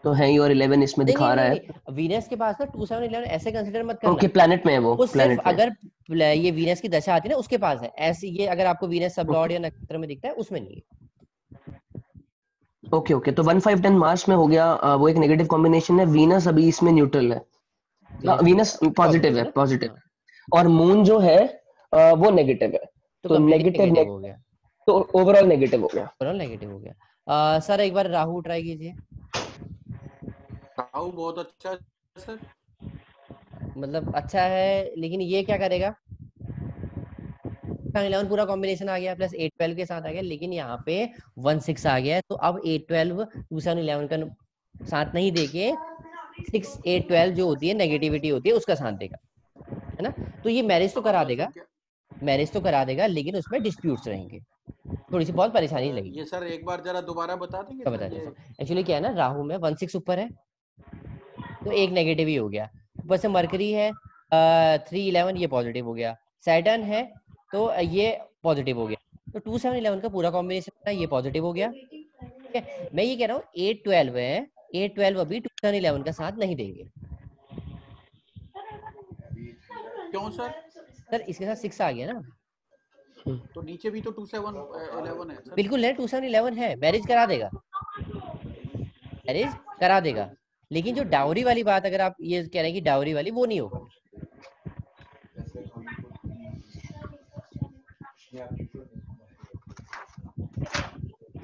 तो है ही, और 11 इसमें नहीं नहीं दिखा रहा नहीं है। नहीं, वीनस के पास ना 2 7 11 ऐसे कंसिडर मत करना। ओके, प्लैनेट में है, वो वो सिर्फ प्लैनेट में है। अगर ये वीनस की दशा आती है ना उसके पास है ऐसी, ये अगर आपको वीनस सब लॉर्ड ओके या नक्षत्र में दिखता है उसमें नहीं है। ओके ओके, तो 1 5 10 मार्स में हो गया। वो एक नेगेटिव कॉम्बिनेशन है। वीनस अभी इसमें न्यूट्रल है। वीनस अभी वीनस पॉजिटिव पॉजिटिव है है, ना। पॉजिटिव। हाँ और मून जो है वो नेगेटिव है। तो तो कम्प्लीटली नेगेटिव नेगेटिव हो गया, तो ओवरऑल नेगेटिव हो गया। ओवरऑल नेगेटिव हो गया। सर एक बार राहु ट्राई कीजिए। राहु बहुत अच्छा है सर। मतलब अच्छा है, लेकिन ये क्या करेगा, 11 पूरा कॉम्बिनेशन आ गया प्लस 8 12 के साथ आ गया, लेकिन यहाँ पे 1 6 आ गया है, तो अब 8 12 2 7 11 का साथ नहीं देके 6 8 12 जो होती है नेगेटिविटी होती है उसका साथ देगा, है ना। तो ये मैरिज तो करा सर देगा, क्या मैरिज तो करा देगा, लेकिन उसमें डिस्प्यूट्स रहेंगे, थोड़ी सी बहुत परेशानी लगेगी। ये सर एक बार जरा दोबारा बता देंगे मैं सर बता ये। देता हूँ एक्चुअली क्या है ना, राहु में 1 6 ऊपर है तो एक हाँ नेगेटिव ही हो गया। ऊपर से मरकरी है 3 11 ये पॉजिटिव हो गया। सैटर्न है तो ये पॉजिटिव हो गया। तो 2 7 11 का पूरा कॉम्बिनेशन ये पॉजिटिव हो गया। ठीक है, मैं ये कह रहा हूँ 8 12 है, 8 12 अभी 2 7 11 का साथ नहीं देंगे। क्यों सर? सर इसके साथ 6 आ गया ना। तो नीचे भी तो 2 7 11 है सर। बिल्कुल है, 2 7 11 है, मैरिज करा देगा, मैरिज करा देगा। लेकिन जो डाउरी वाली बात अगर आप ये कह रहे हैं कि डाउरी वाली, वो नहीं होगा।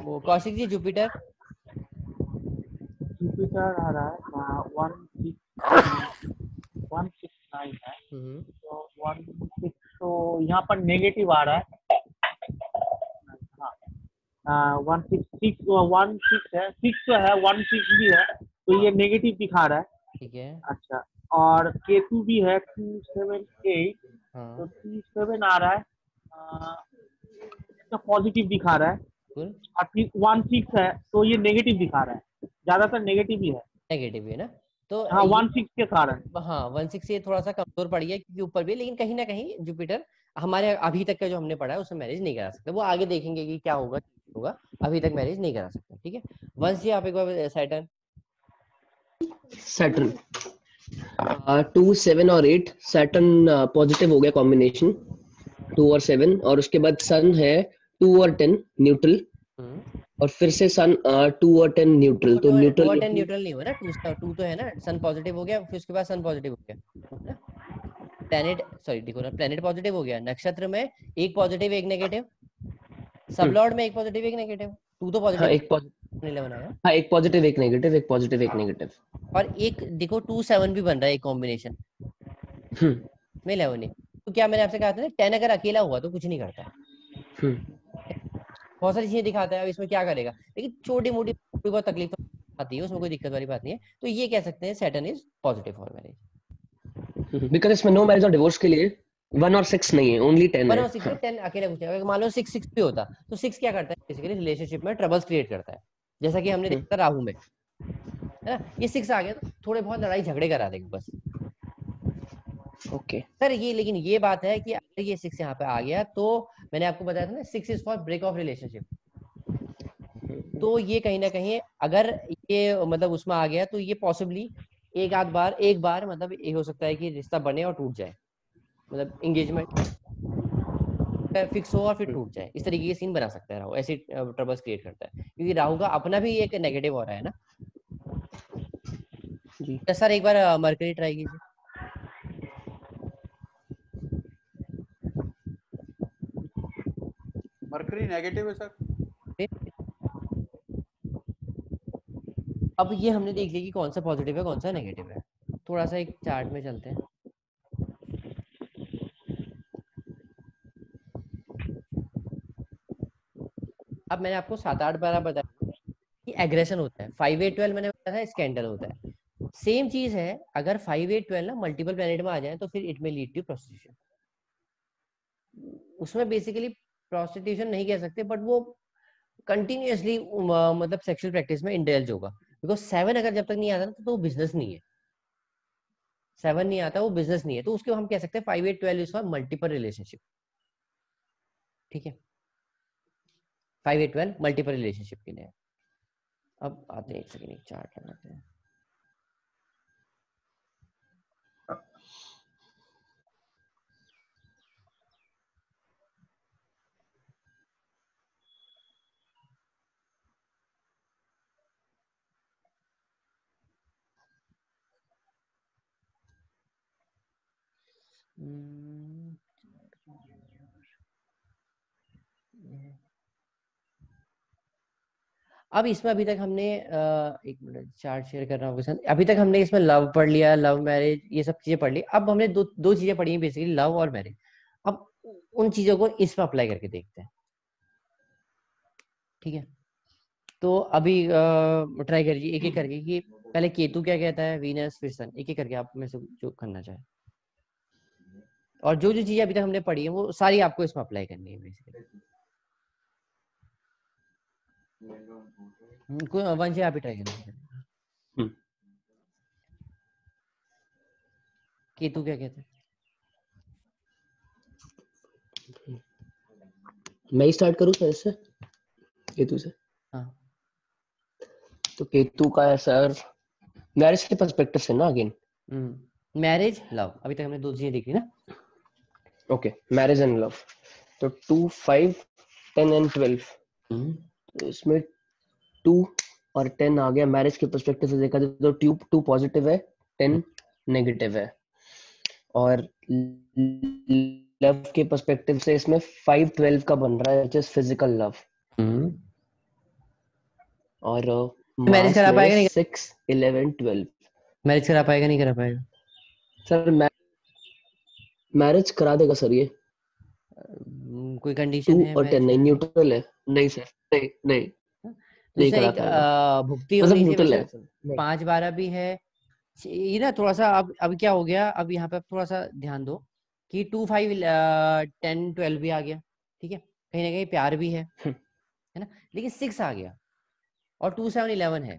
वो कौशिक जी जुपिटर। जुपिटर आ रहा है 169 है, तो 16 तो यहाँ पर नेगेटिव आ रहा है। हाँ 1 6 है, 6 तो है, 1 6 भी है, तो ये नेगेटिव दिखा रहा है। ठीक है। अच्छा, और केतु भी है 2 7 8, हाँ तो 2 7 आ रहा है, इसका पॉजिटिव दिखा रहा है। बिल्कुल और फिर 1 6 है, तो ये नेगेटिव दिखा रहा है, ज्यादातर नेगेटिव ही है। नेगेटिव है ना। तो हाँ ये 1 6 के कारण। हाँ 1 6 ये थोड़ा सा कमजोर पड़ गया क्योंकि ऊपर भी है, लेकिन कहीं ना कहीं जुपिटर हमारे अभी तक का जो हमने पढ़ा है उसमें मैरिज नहीं करा सकते। वो आगे देखेंगे कि क्या होगा होगा, अभी तक मैरिज नहीं करा सकते। ठीक है, वंश जी आप एक बार सैटर्न। सैटर्न 2 7 और 8, सैटर्न पॉजिटिव हो गया कॉम्बिनेशन 2 और 7। और उसके बाद सन है 2 और 10 न्यूट्रल। और फिर से सन 2 और 10 न्यूट्रल, तो 2 और न्यूट्रल 10 न्यूट्रल नहीं हुआ ना, 2 तो है ना, सन पॉजिटिव हो गया फिर उसके बाद सन पॉजिटिव हो गया है ना। प्लेनेट सॉरी देखो ना, प्लेनेट पॉजिटिव हो गया, नक्षत्र में एक पॉजिटिव एक नेगेटिव, सबलॉर्ड में एक पॉजिटिव एक नेगेटिव, 2 तो हाँ पॉजिटिव एक 11 आया। हाँ, एक पॉजिटिव एक नेगेटिव, एक पॉजिटिव एक नेगेटिव। और एक देखो 2 7 भी बन रहा है एक कॉम्बिनेशन में 11 नहीं। तो क्या मैंने आपसे कहा था ना, 10 अगर अकेला हुआ तो कुछ नहीं करता है, बहुत सारी चीजें दिखाता है। अब इसमें क्या करेगा, लेकिन छोटी मोटी बहुत तकलीफ तो आती है, उसमें कोई दिक्कत वाली बात नहीं है। तो ये कह सकते हैं Saturn is positive for marriage. Because इसमें नो मैरिज और डिवोर्स के लिए 1 और 6 नहीं है, ओनली 10 वन है। और 6 है, 10 अकेले कुछ नहीं। अगर मान लो 6 6 भी होता तो 6 क्या करता है, बेसिकली रिलेशनशिप में ट्रबल्स क्रिएट करता है, जैसा कि हमने देखा था राहु में, है ना। ये 6 आ गया तो थोड़े बहुत लड़ाई झगड़े करा देगा बस। ओके सर ये लेकिन ये बात है कि अगर ये 6 यहाँ पे आ गया तो मैंने आपको बताया था ना 6 is for break off relationship. तो ये कहीं ना कहीं अगर ये मतलब उसमें आ गया तो ये पॉसिबली एक बार मतलब ये हो सकता है कि रिश्ता बने और टूट जाए, मतलब एंगेजमेंट फिक्स हो और फिर टूट जाए, इस तरीके के सीन बना सकता है राहु, ऐसे ट्रबल्स क्रिएट करता है क्योंकि राहु का अपना भी एक नेगेटिव हो रहा है ना। जी। तो सर एक बार मरकरी ट्राई कीजिए। मरकरी नेगेटिव है सर। अब ये हमने देख लिया कि कौन सा पॉजिटिव है कौन सा नेगेटिव है। थोड़ा सा एक चार्ट में चलते हैं। अब मैंने आपको 7-8 बार बताया कि एग्रेशन होता है, 5-8-12 मैंने बताया था स्कैंडल होता है। सेम चीज है, अगर 5-8-12 ना मल्टीपल प्लेनेट में आ जाए तो फिर इट में लीड टू प्रोस्टिट्यूशन। उसमें बेसिकली प्रोस्टिट्यूशन नहीं कह सकते, बट वो कंटिन्यूअसली मतलब सेक्सुअल प्रैक्टिस में इंडल्ज होगा। बिकॉज 7 अगर जब तक नहीं आता ना तो वो बिजनेस नहीं है। 7 नहीं आता वो बिजनेस नहीं है, तो उसके हम कह सकते हैं 5-8-12 इज फॉर मल्टीपल रिलेशनशिप। ठीक है, 5-8-12 मल्टीपल रिलेशनशिप के लिए। अब आते हैं, एक सेकंड एक चार्ट लगाते हैं। अब इसमें अभी तक हमने एक मिनट चार्ट शेयर कर रहा हूँ आपके साथ। अभी तक हमने इसमें लव पढ़ लिया, लव मैरिज ये सब चीजें पढ़ ली। अब हमने दो चीजें पढ़ी हैं बेसिकली, लव और मैरिज। अब उन चीजों को इसमें अप्लाई करके देखते हैं। ठीक है, तो अभी ट्राई करिए एक एक करके कि पहले केतु क्या कहता है, वीनस फिर सन, एक एक करके आप में से जो करना चाहे। और जो जो चीजें अभी तक हमने पढ़ी है वो सारी आपको इसमें अप्लाई करनी है बेसिकली। वंश आप ही ट्राई करें। केतु क्या कहता है? मैं स्टार्ट करूं सर इससे, केतु से? हाँ, तो केतु का है सर मैरिज के पर्सपेक्टिव से ना अगेन। मैरिज लव, अभी तक हमने दो चीजें देखी ना। Okay, marriage and love. तो 2, 5, 10 एंड 12, तो इसमें 2 और 10 आ गया। मैरिज के पर्सपेक्टिव से देखा जाए तो 2 पॉजिटिव है, 10 नेगेटिव है। और लव के पर्सपेक्टिव से इसमें 5, 12 का बन रहा है, व्हिच इज फिजिकल लव। और मैरिज करा पाएगा नहीं? 6, 11, 12। मैरिज करा पाएगा नहीं करा पाएगा? सर मैरिज करा देगा सर ये। कोई कंडीशन 2 है और 10 नहीं, न्यूट्रल है। नहीं सर, नहीं नहीं तो नहीं सर करा एक पाएगा, भुक्ति मतलब होनी चाहिए न्यूट्रल है वैसे। नहीं। 5-12 भी है ये ना, थोड़ा सा अब क्या हो गया, अब यहाँ पे थोड़ा सा ध्यान दो कि 2, 5, 10, 12 भी आ गया। ठीक है, कहीं ना कहीं प्यार भी है ना, लेकिन 6 आ गया और 2, 7, 11 है।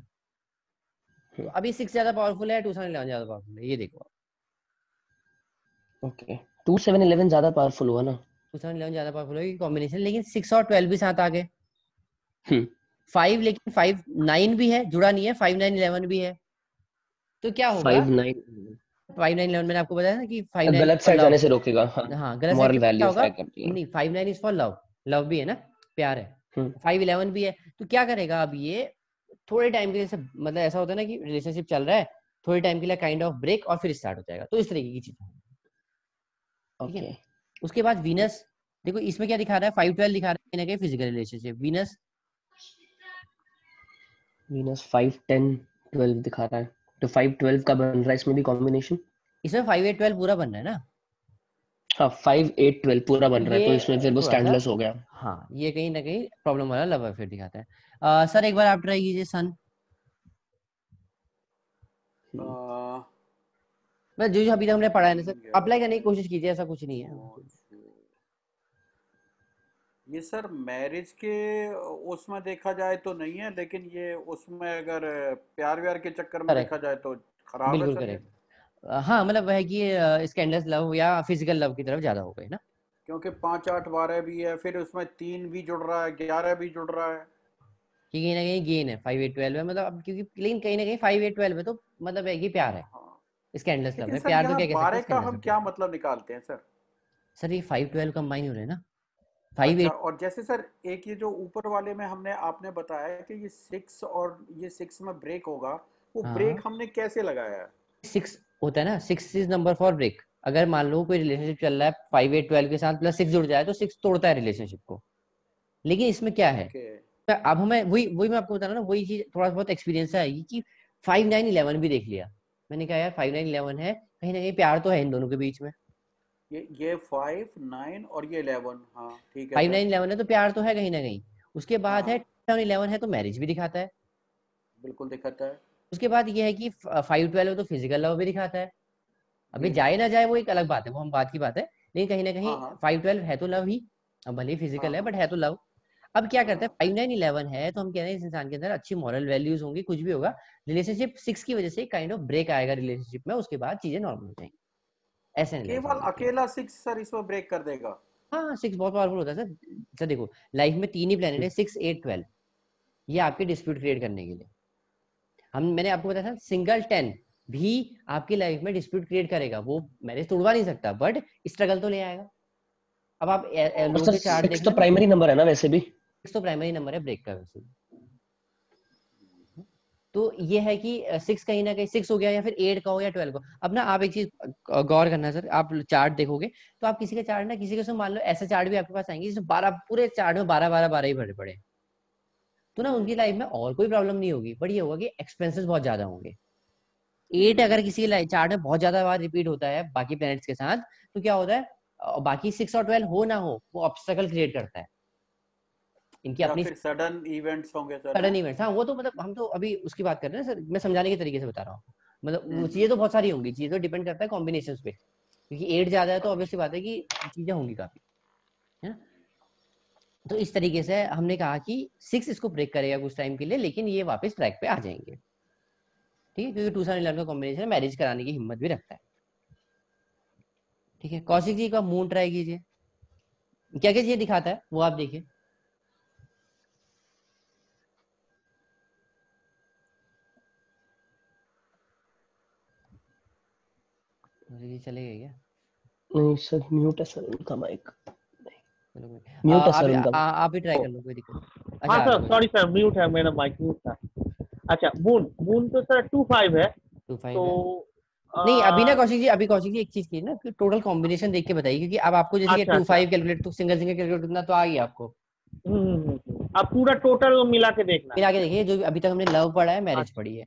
तो अभी 6 ज्यादा पावरफुल है, 2, 7, 11 ज्यादा पावरफुल है, ये देखो। ओके, 2, 7, 11 ज्यादा पावरफुल हुआ ना। 2, 7, 11 ज्यादा पावरफुल है कॉम्बिनेशन, लेकिन 6 और 12 भी साथ आ गए। 5, लेकिन 5, 9 भी है, जुड़ा नहीं है, 5, 9, 11 भी है। तो क्या होगा? 5, 9 5, 9, 11 मैंने आपको बताया ना कि 5, 9 गलत फॉर साइड लव। जाने से रोकेगा। हाँ, हाँ, गलत साइड मॉरल क्या वैल्यूज होगा? हाई करती है। नहीं, 5, 9 इज फॉर लव, लव भी है ना, प्यार है। 5, 11 भी है, तो क्या करेगा अब ये? थोड़े टाइम के लिए मतलब ऐसा होता है ना कि रिलेशनशिप चल रहा है, थोड़े टाइम के लिए काइंड ऑफ ब्रेक और फिर स्टार्ट हो जाएगा, तो इस तरीके की चीज। ठीक है, उसके बाद वीनस, देखो इसमें क्या दिखा रहा है, 5, 12 दिखा रहा है ना, फिजिकल रिलेशनशिप। वीनस 5, 10, 12 दिखा रहा है, तो 5, 12 का बन रहा है इसमें भी कॉम्बिनेशन। इसमें 5, 8, 12 पूरा बन रहा है ना। हाँ, 5, 8, 12 पूरा तो बन रहा है, ये तो इसमें फिर वो थोड़ा सा, स्टैंडलेस हो गया। हाँ ये कहीं ना कहीं प्रॉब्लम वाला लव अफेयर दिखाता है। सर एक बार आप ट्राई कीजिए सन। बस जो जो अभी तक हमने पढ़ा है ना सर, अप्लाई करने की कोशिश कीजिए, ऐसा कुछ नहीं है। ये सर मैरिज के उसमें देखा जाए तो नहीं है, लेकिन ये उसमें अगर प्यार व्यार के चक्कर में देखा करेक्ट, जाए तो खराब है बिल्कुल सर ये। करेक्ट। हाँ मतलब वह है कि स्कैंडल्स लव या फिजिकल लव की तरफ ज्यादा हो गए ना। क्योंकि 5, 8, 12 भी है, फिर उसमें 3 भी जुड़ रहा है, 11 भी जुड़ रहा है। कि कहीं ना कहीं गेन है, 5, 8, 12 है मतलब, अब क्योंकि लेकिन कहीं ना कहीं 5, 8, 12 में तो मतलब है कि प्यार है, हाँ, स्कैंडल्स लव लेकिन है। सर प्यार तो यहाँ क्या कह सकते 12 हैं, का स्कैंडल्स हम लव क्या क्या। मतलब निकालते हैं सर? सर ये 5, 12 कंबाइन हो रहे हैं ना, 5, अच्छा, 8। और जैसे सर एक ये जो ऊपर वाले में हमने आपने बताया कि ये 6 और ये 6 में ब्रेक होगा, वो ब्रेक हाँ, हमने कैसे लगाया है? 6 होता है ना, 6 इज नंबर फॉर ब्रेक। अगर मान लो कोई रिलेशनशिप चल रहा है 5, 8, 12 के साथ प्लस 6 जुड़ जाए तो 6 तोड़ता है रिलेशनशिप को। लेकिन इसमें क्या है, ओके तो अब हमें वही वही मैं आपको बता रहा हूँ ना, वही चीज थोड़ा बहुत एक्सपीरियंस से आएगी कि 5 9 11 भी देख लिया। मैंने कहा यार 5 9 11 है, कहीं ना कहीं प्यार तो है इन दोनों के बीच में। ये 5 9 और ये 11, हाँ ठीक है फाइव सर। नाइन इलेवन है तो प्यार तो है कहीं ना कहीं। उसके बाद है हाँ 7 11 है तो मैरिज भी दिखाता है। बिल्कुल दिखाता है। उसके बाद ये है कि 5 12 है तो फिजिकल लव भी दिखाता है। अभी जी जाए ना जाए वो एक अलग बात है, वो हम बात की बात है, लेकिन कहीं ना कहीं हाँ हाँ 5 12 है तो लव ही। अब भले ही हाँ फिजिकल है हाँ बट है तो लव। अब क्या करता है, हाँ 5 9 11 है तो हम कह रहे हैं इस इंसान के अंदर अच्छी मॉरल वैल्यूज होंगी, कुछ भी होगा। रिलेशनशिप 6 की वजह से काइंड ऑफ ब्रेक आएगा रिलेशनशिप में, उसके बाद चीजें नॉर्मल हो जाएंगी। ऐसे नहीं केवल समझिए। अकेला 6 सर इसमें ब्रेक कर देगा? हाँ हाँ, 6 बहुत पावरफुल होता है सर। सर देखो, लाइफ में 3 ही प्लेनेट है, 6 8 12। ये आपके डिस्प्यूट क्रिएट करने के लिए। मैंने आपको बताया था सिंगल 10 भी आपकी लाइफ में डिस्प्यूट क्रिएट करेगा। वो मैरिज तोड़वा नहीं सकता बट स्ट्रगल तो ले आएगा। अब आप और लोगों सर के चार्ट देख 6 तो लेना। प्राइमरी नंबर है ना वैसे भी। 6 तो प्राइमरी नंबर है ब्रेक का वैसे। तो ये है कि 6 कहीं ना कहीं 6 हो गया, या फिर 8 का हो या 12 का। अब ना आप एक चीज गौर करना सर, आप चार्ट देखोगे तो आप किसी का चार्ट ना, किसी का मान लो ऐसा चार्ट भी आपके पास आएंगे जिसमें 12 पूरे चार्ट में 12 12 12 ही भरे पड़े, तो ना उनकी लाइफ में और कोई प्रॉब्लम नहीं होगी, बट ये होगा कि एक्सपेंसेस बहुत ज्यादा होंगे। 8 अगर किसी के चार्ट में बहुत ज्यादा बार रिपीट होता है बाकी प्लैनेट्स के साथ, तो क्या होता है, बाकी 6 और 12 हो ना हो वो ऑब्स्टेकल क्रिएट करता है। इनकी या अपनी फिर सडन इवेंट्स होंगे सर, सडन हाँ। इवेंट्स, हाँ वो तो मतलब हम तो अभी उसकी बात कर रहे हैं सर, मैं समझाने के तरीके से बता रहा हूँ। मतलब वो हम्म। चीजें तो बहुत सारी होंगी, चीजें तो डिपेंड करता है कॉम्बिनेशन पे, क्योंकि 8 ज्यादा है तो ऑब्वियसली बात है कि चीजें होंगी काफी, है ना। तो इस तरीके से हमने कहा कि 6 इसको ब्रेक करेगा कुछ टाइम के लिए, लेकिन ये वापस ट्रैक पे आ जाएंगे। ठीक है, क्योंकि 2 7 11 का कॉम्बिनेशन मैरिज कराने की हिम्मत भी रखता है। ठीक है, कौशिक जी का मून ट्राई कीजिए, क्या क्या चीजें दिखाता है वो आप देखिए। कौशिक जी चले गए क्या? नहीं सर म्यूट है सर उनका माइक। चलो म्यूट है सर उनका। आप भी ट्राई कर लो, कोई दिक्कत नहीं। हाँ अच्छा आ गए सर, बोलिए। सॉरी सर, म्यूट है, मेरा माइक म्यूट था। अच्छा, मून मून तो सर 2 5 है। 2 5 तो है। नहीं अभी ना कौशिक जी, अभी कौशिक जी एक चीज की ना कि टोटल कॉम्बिनेशन देख के बताइए, क्योंकि अब आपको जैसे कि अच्छा टू अच्छा। फाइव कैलकुलेट तो सिंगल सिंगल कैलकुलेट करना तो आ गया आपको। अब पूरा टोटल मिला के देखना फिर है। आगे देखिए, जो अभी तक हमने लव पढ़ा है, मैरिज अच्छा, पढ़ी है।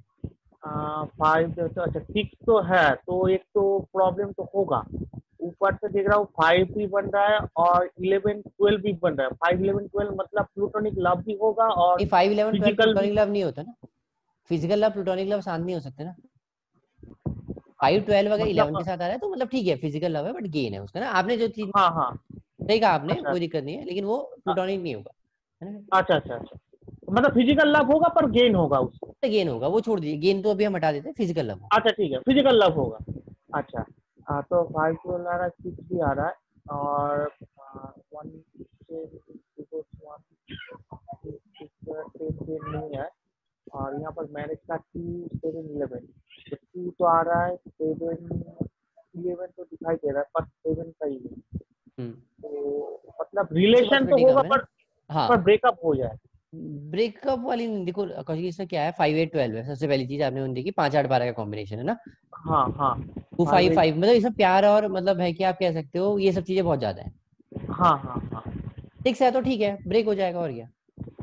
5 तो अच्छा 6 तो है, तो एक तो प्रॉब्लम तो होगा। ऊपर से देख रहा हूँ 5 भी बन रहा है और 11 12 भी बन रहा है। 5 11 12 मतलब प्लूटोनिक लव भी होगा और नहीं 5 11 12 फिजिकल भी। प्लूटोनिक लव नहीं होता ना। फिजिकल लव प्लूटोनिक लव साथ नहीं हो सकते ना। 5 12 अगर 11 के मतलब साथ आ रहा है तो मतलब ठीक है, फिजिकल लव है बट गेन है उसका ना। आपने जो चीज हाँ हाँ। सही कहा आपने, अच्छा कोई दिक्कत नहीं है, लेकिन वो प्लूटोनिक नहीं होगा, है ना। अच्छा अच्छा अच्छा। मतलब फिजिकल लव होगा पर गेन होगा उससे। गेन होगा, वो छोड़ दीजिए, गेन तो अभी हम हटा देते हैं, फिजिकल लव होगा। अच्छा ठीक है, फिजिकल लव होगा। अच्छा, तो 5 12 आ रहा है, 6 भी आ रहा है और 1 से 10 नहीं है। और यहाँ पर मैरिज का 2 7 11, तो 2 तो आ रहा है, 7 11 तो दिखाई दे रहा है पर 7 का ही है। हम्म, तो मतलब इसी रिलेशन तो पॉसिबिलिटी होगा कम है ना। पर हाँ, ब्रेकअप हो जाए। ब्रेकअप वाली नहीं, देखो कौशिक इसमें क्या है, 5 8 12 है सबसे पहली चीज आपने देखी, 5 8 12 का कॉम्बिनेशन है ना। हाँ हाँ। 2 5 5 मतलब इसमें प्यार और मतलब है कि आप कह सकते हो ये सब चीजें बहुत ज्यादा है। हाँ हाँ हाँ। 6 है तो ठीक है, ब्रेक हो जाएगा और क्या।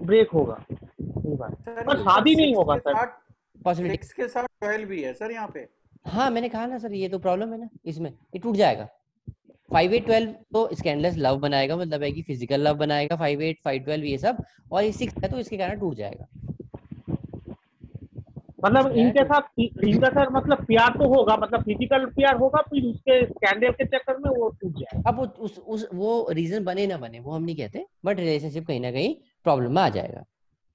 ब्रेक होगा, सही बात है। सर पर यहाँ पर शादी नहीं सिक्स होगा के सर। साथ पॉसिबिलिटी। 6 के साथ 12 भी है सर यहाँ पे। हाँ मैंने कहा ना सर, ये तो प्रॉब्लम है ना इसमें, ये टूट जाएगा। 5 8 12 तो स्कैंडलेस लव बनाएगा, मतलब है कि फिजिकल लव बनाएगा, 5 8 5 12 ये सब। और ये 6 है तो इसके कारण टूट जाएगा। मतलब इसके कारण टूट इनका सर मतलब प्यार तो होगा, मतलब फिजिकल प्यार होगा, फिर उसके स्कैंडल के चक्कर में वो टूट जाएगा। अब वो रीजन बने ना बने वो हम नहीं कहते, बट रिलेशनशिप कहीं ना कहीं प्रॉब्लम में आ जाएगा।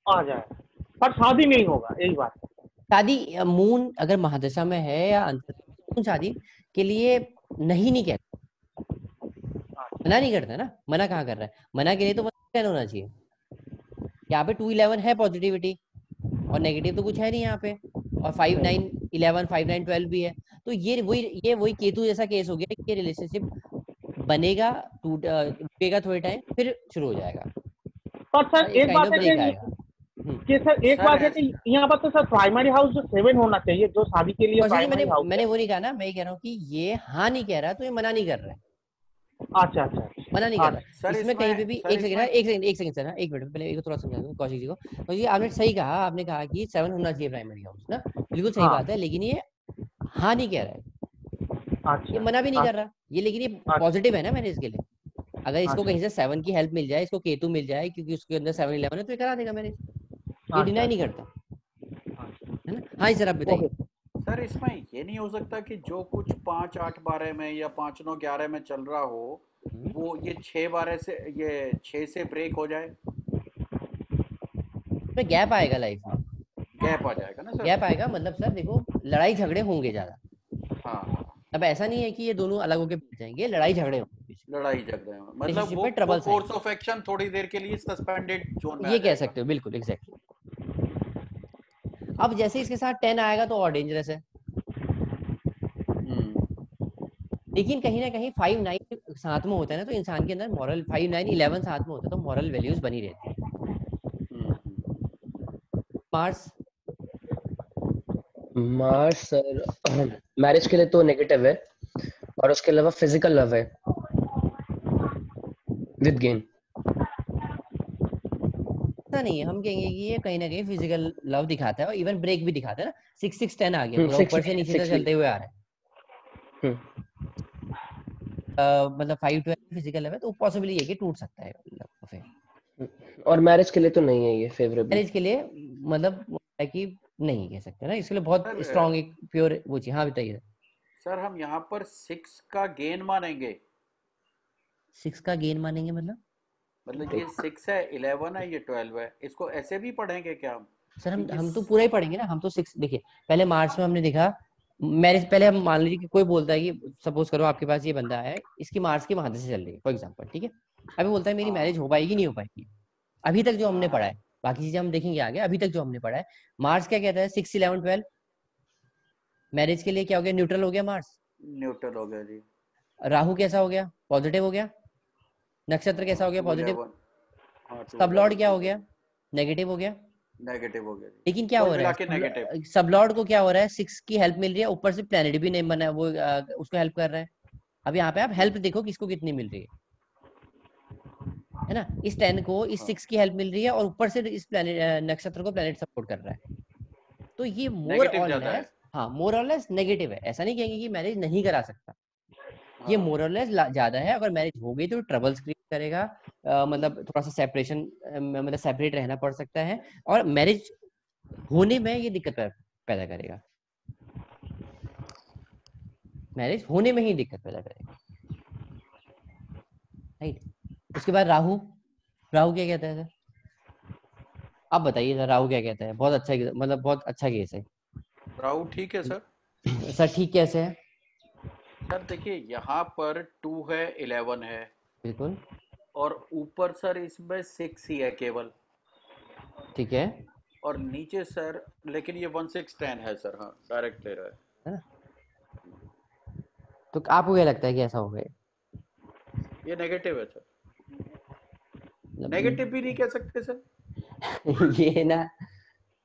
आ जाएगा, पर शादी नहीं होगा, यही बात है। शादी, मून अगर महादशा में है या अंतर, मून शादी के लिए नहीं कहता, मना नहीं करता ना। मना कहाँ कर रहा है, मना के लिए तो 10 होना चाहिए। यहाँ पे 2 11 है पॉजिटिविटी, और नेगेटिव तो कुछ है नहीं यहाँ पे। और 5 9 11 5 9 12 भी है। तो ये वही केतु जैसा केस हो गया कि ये रिलेशनशिप बनेगा, रुकेगा थोड़े टाइम, फिर शुरू हो जाएगा, पर सर एक एक काइंड बात ऑफ है ब्रेक आएगा। कि सर एक सर बात है कि यहाँ पर तो सर प्राइमरी हाउस जो 7 होना चाहिए, जो शादी के लिए कौशिक जी, मैंने प्राइमरी हाउस है। मैंने वो नहीं कहा ना, मैं ये कह रहा हूँ कि ये हाँ नहीं कह रहा तो ये मना नहीं कर रहा है। अच्छा अच्छा। मना नहीं कर रहा। सर इसमें कहीं पे भी सर एक सेकंड इसमें एक सेकंड सर, एक मिनट पहले एक थोड़ा समझा दूं कौशिक जी को। तो ये आपने सही कहा, आपने कहा कि 7 होना चाहिए प्राइमरी हाउस ना, बिल्कुल सही हाँ बात है, लेकिन ये हाँ नहीं कह रहा है, ये अच्छा मना भी नहीं कर अच्छा रहा ये, लेकिन ये अच्छा पॉजिटिव है ना मैंने इसके लिए। अगर इसको अच्छा कहीं से 7 की हेल्प मिल जाए, इसको K2 मिल जाए क्योंकि उसके अंदर 7-11 है, तो ये करा देगा मैंने, ये अच्छा डिनाई नहीं अच्छा करता है ना। हाँ सर आप ओके। बताइए। सर इसमें ये नहीं हो सकता कि जो कुछ 5-8-12 में या 5-9-11 में चल रहा हो, वो ये 6-12 से, ये 6 से ब्रेक हो जाए, तो गैप आएगा लाइफ में, गैप आ जाएगा ना सर। गैप आएगा मतलब सर देखो लड़ाई झगड़े होंगे ज्यादा। हाँ, अब ऐसा नहीं है कि ये दोनों अलग होके बैठ जाएंगे, लड़ाई झगड़े होंगे, लड़ाई झगड़े में मतलब रिलेशनशिप में वो ट्रबल्स कोर्स आएंगे, ऑफ एक्शन थोड़ी देर के लिए सस्पेंडेड जोन में आ ये कह जाएगा। सकते हो बिल्कुल एग्जैक्टली। अब जैसे इसके साथ 10 आएगा तो और डेंजरस है, हम्म लेकिन कहीं ना कहीं 5-9 साथ में होता है ना, तो इंसान के अंदर मॉरल 5-9-11 साथ में होता है तो मॉरल वैल्यूज बनी रहती है। मार्स, मार्स सर मैरिज के लिए तो नेगेटिव है, और उसके अलावा फिजिकल लव है विद गेन। ऐसा नहीं है, हम कहेंगे कि ये कहीं ना कहीं फिजिकल लव दिखाता है और इवन ब्रेक भी दिखाता है ना। 6-6-10 आ गया पूरा, सिक्स ऊपर भी से है, नीचे तक सिक्स भी चलते हुए आ रहा है। है। मतलब 5-12 फिजिकल लव है तो पॉसिबल ये है कि टूट सकता है love affair। और मैरिज के लिए तो नहीं है ये फेवरेबल। मैरिज के लिए मतलब वो है कि नहीं कह सकते ना, इसके लिए बहुत सर स्ट्रॉन्ग एक प्योर वो चीज। हाँ बताइए। सर हम यहाँ पर 6 का गेन मानेंगे, 6 का गेन मानेंगे मतलब ये 6 है, 11 है, ये 12 है, इसको ऐसे भी पढ़ेंगे क्या हम सर कि हम तो पूरा ही पढ़ेंगे ना, हम तो 6 देखिए पहले मार्च में हमने देखा मैरिज, पहले हम मान लीजिए कि कोई बोलता है कि सपोज करो आपके पास ये बंदा है, इसकी मार्च की वहां से चल रही है फॉर एग्जाम्पल, ठीक है। अभी बोलता है मेरी मैरिज हाँ हो पाएगी नहीं हो पाएगी, अभी तक जो हमने पढ़ा हाँ है, बाकी चीजें हम देखेंगे आगे, अभी तक जो हमने पढ़ा है मार्च क्या कहता है 6-11-12, मैरिज के लिए क्या हो गया, न्यूट्रल हो गया मार्स। न्यूट्रल हो गया जी। राहु कैसा हो गया, पॉजिटिव हो गया। नक्षत्र कैसा हाँ हो गया, टू पॉजिटिव। इलेवन हाँ टू सब लॉर्ड इलेवन क्या टू हो गया, इलेवन नेगेटिव हो गया। नेगेटिव हो गया जी। लेकिन क्या कुल हो रहा मिला है, के नेगेटिव। सब लॉर्ड को क्या हो रहा है, 6 की हेल्प मिल रही है, ऊपर से प्लेनेट भी नहीं बना है, वो उसको हेल्प कर रहा है। अब यहाँ पे आप हेल्प देखो किसको कितनी मिल रही है ना, इस 10 को इस हाँ 6 की हेल्प मिल रही है और ऊपर से इस प्लेनेट नक्षत्र को प्लेनेट सपोर्ट कर रहा है, तो ये मोर नेगेटिव और ज्यादा है। लेस, हाँ मोर और लेस नेगेटिव है। ऐसा नहीं कहेंगे कि मैरिज नहीं करा सकता, ये हाँ मोर और लेस ज्यादा है। अगर मैरिज हो गई तो ट्रबल्स क्रिएट करेगा, मतलब थोड़ा सा सेपरेशन, मतलब सेपरेट रहना पड़ सकता है, और मैरिज होने में ये दिक्कत पैदा करेगा, मैरिज होने में ही दिक्कत पैदा करेगा, राइट। उसके बाद राहु, राहु क्या कहता है सर, आप बताइए सर, राहु क्या कहता है, बहुत अच्छा मतलब बहुत अच्छा केस है। राहु ठीक है सर। सर ठीक कैसे है, सर देखिए यहाँ पर 2 है, 11 है, बिल्कुल और ऊपर सर इसमें 6 ही है केवल, ठीक है और नीचे सर लेकिन ये 1-6-10 है सर, हाँ डायरेक्ट ले रहा है। है ना। तो आपको क्या लगता है कि ऐसा हो गया, ये नेगेटिव है सर, नेगेटिव मतलब भी नहीं कह सकते सर। ये ना,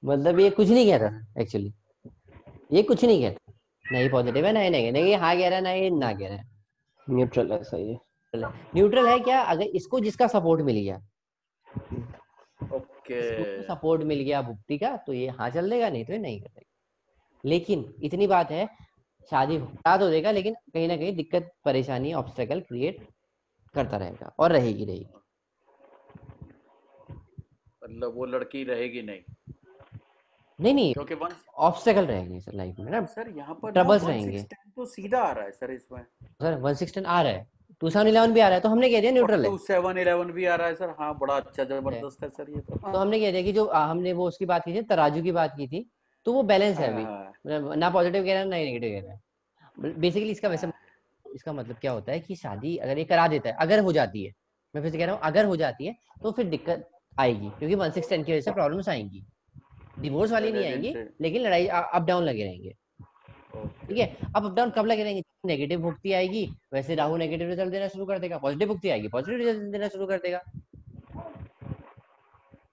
मतलब ये कुछ नहीं कहता एक्चुअली, ये कुछ नहीं कहता, ना ये पॉजिटिव है ना ये नेगेटिव, नहीं ये हाँ कह रहा है ना ये ना कह रहा है, न्यूट्रल है, सही है। न्यूट्रल है। क्या अगर इसको जिसका सपोर्ट मिल गया, ओके। इसको सपोर्ट मिल गया भुक्ति का, तो ये हाँ चल देगा, नहीं तो ये नहीं कर देगा। लेकिन इतनी बात है, शादी करा तो देगा लेकिन कहीं ना कहीं दिक्कत परेशानी ऑब्स्टेकल क्रिएट करता रहेगा और रहेगी रहेगी। मतलब वो लड़की रहेगी नहीं, नहीं नहीं, क्योंकि वन ऑब्स्टेकल रहेंगे सर लाइफ में ना, सर यहाँ पर ना ट्रबल्स रहेंगे। 1-6-10 तो सीधा आ रहा है सर इसमें, सर 1-6-10 आ रहा है, 2-7-11 भी आ रहा है, तो हमने कह दिया और न्यूट्रल है। 2-7-11 भी आ रहा है सर, हाँ बड़ा अच्छा है। जबरदस्त है सर ये तो, हाँ तो हमने कह दिया कि जो हमने वो उसकी बात की थी तराजू की बात की थी, तो वो बैलेंस है हाँ अभी, हाँ मतलब ना पॉजिटिव कह रहा है ना नेगेटिव कह रहा है। बेसिकली इसका वैसे, हाँ। इसका मतलब क्या होता है कि शादी अगर ये करा देता है, अगर हो जाती है, मैं फिर से कह रहा हूँ अगर हो जाती है, तो फिर दिक्कत आएगी क्योंकि 1-6-10 की वजह से प्रॉब्लम्स आएंगी, डिवोर्स वाली नहीं रिलीजन आएंगी, से लेकिन लड़ाई अप डाउन लगे रहेंगे। ओके ठीक है, ओके। अब अप डाउन कब लगे रहेंगे, नेगेटिव भुक्ति आएगी, वैसे राहु नेगेटिव रिजल्ट देना शुरू कर देगा, पॉजिटिव भुक्ति आएगी पॉजिटिव रिजल्ट देना शुरू कर देगा,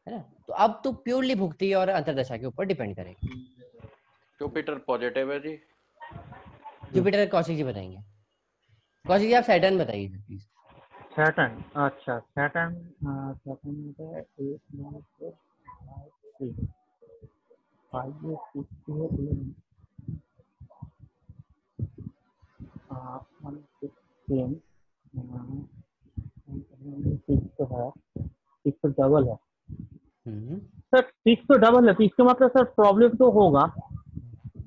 है ना। तो अब तो प्योरली भुक्ति और अंतरदशा के ऊपर डिपेंड करेगा। जुपिटर पॉजिटिव है जी। जुपिटर कौशिक जी बताएंगे, कौशिक जी आप सैटर्न बताइए प्लीज। सैटर्न, अच्छा सैटर्न, सैटर्न है 8 9 4 5 6 5 ये 6 है 1 6 10 6 तो है, 6 तो डबल है सर, 6 तो डबल है, तो इसका मतलब सर प्रॉब्लम तो होगा।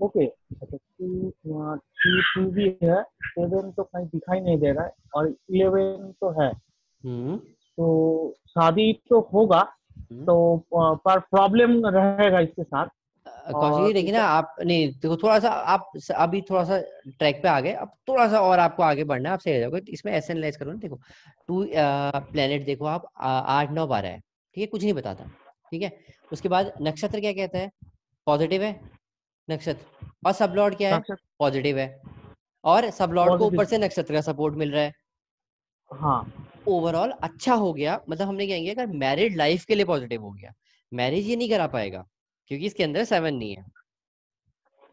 ओके, अच्छा 2 भी है, 7 तो कहीं दिखाई नहीं दे रहा है, और 11 तो है, तो शादी तो होगा, तो पर प्रॉब्लम रहेगा इसके साथ। कौशिक जी देखिए ना, आप नहीं देखो, थोड़ा सा आप अभी थोड़ा सा ट्रैक पे आ गए, अब थोड़ा सा और आपको आगे बढ़ना है, आप सही हो जाओगे। इसमें ऐसे एनालाइज करो ना, देखो टू प्लेनेट देखो आप, 8 9 12 है, ठीक है, कुछ नहीं बताता, ठीक है। उसके बाद नक्षत्र क्या कहता है, पॉजिटिव है नक्षत्र, और सब लॉर्ड क्या है, नक्षत्र पॉजिटिव है, और सब लॉर्ड को ऊपर पॉजिटिव, से नक्षत्र का सपोर्ट मिल रहा है। हाँ ओवरऑल अच्छा हो गया, मतलब हमने कहेंगे अगर मैरिड लाइफ के लिए पॉजिटिव हो गया, मैरिज ये नहीं करा पाएगा क्योंकि इसके अंदर 7 नहीं है,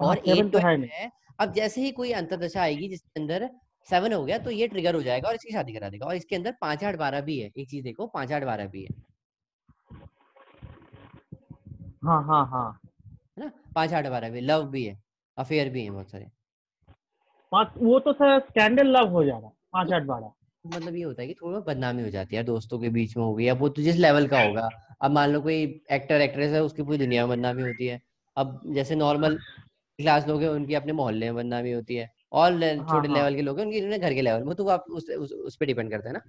हाँ और 7 एट तो ट्वेल्व है नहीं। है। अब जैसे ही कोई अंतरदशा आएगी जिसके अंदर 7 हो गया, तो ये ट्रिगर हो जाएगा और इसकी शादी करा देगा। और इसके अंदर 5 8 12 भी है, एक चीज देखो, 5 8 12 भी है हाँ हाँ हाँ, है ना, 5 8 12 भी, लव भी है, अफेयर भी है बहुत सारे। वो तो सर स्कैंडल लव हो जाएगा 5 8 12। मतलब ये होता है कि थोड़ा बदनामी हो जाती है दोस्तों के बीच में, हो गई, अब वो तो जिस लेवल का होगा। अब मान लो कोई एक्टर एक्ट्रेस है, उसकी पूरी दुनिया में बदनामी होती है। अब जैसे नॉर्मल क्लास लोग हैं, उनकी अपने मोहल्ले में बदनामी होती है, और हाँ छोटे हाँ, लेवल के लोग हैं, उनकी उन्हें घर के लेवल में, तो वो आप उस पे डिपेंड करता है ना।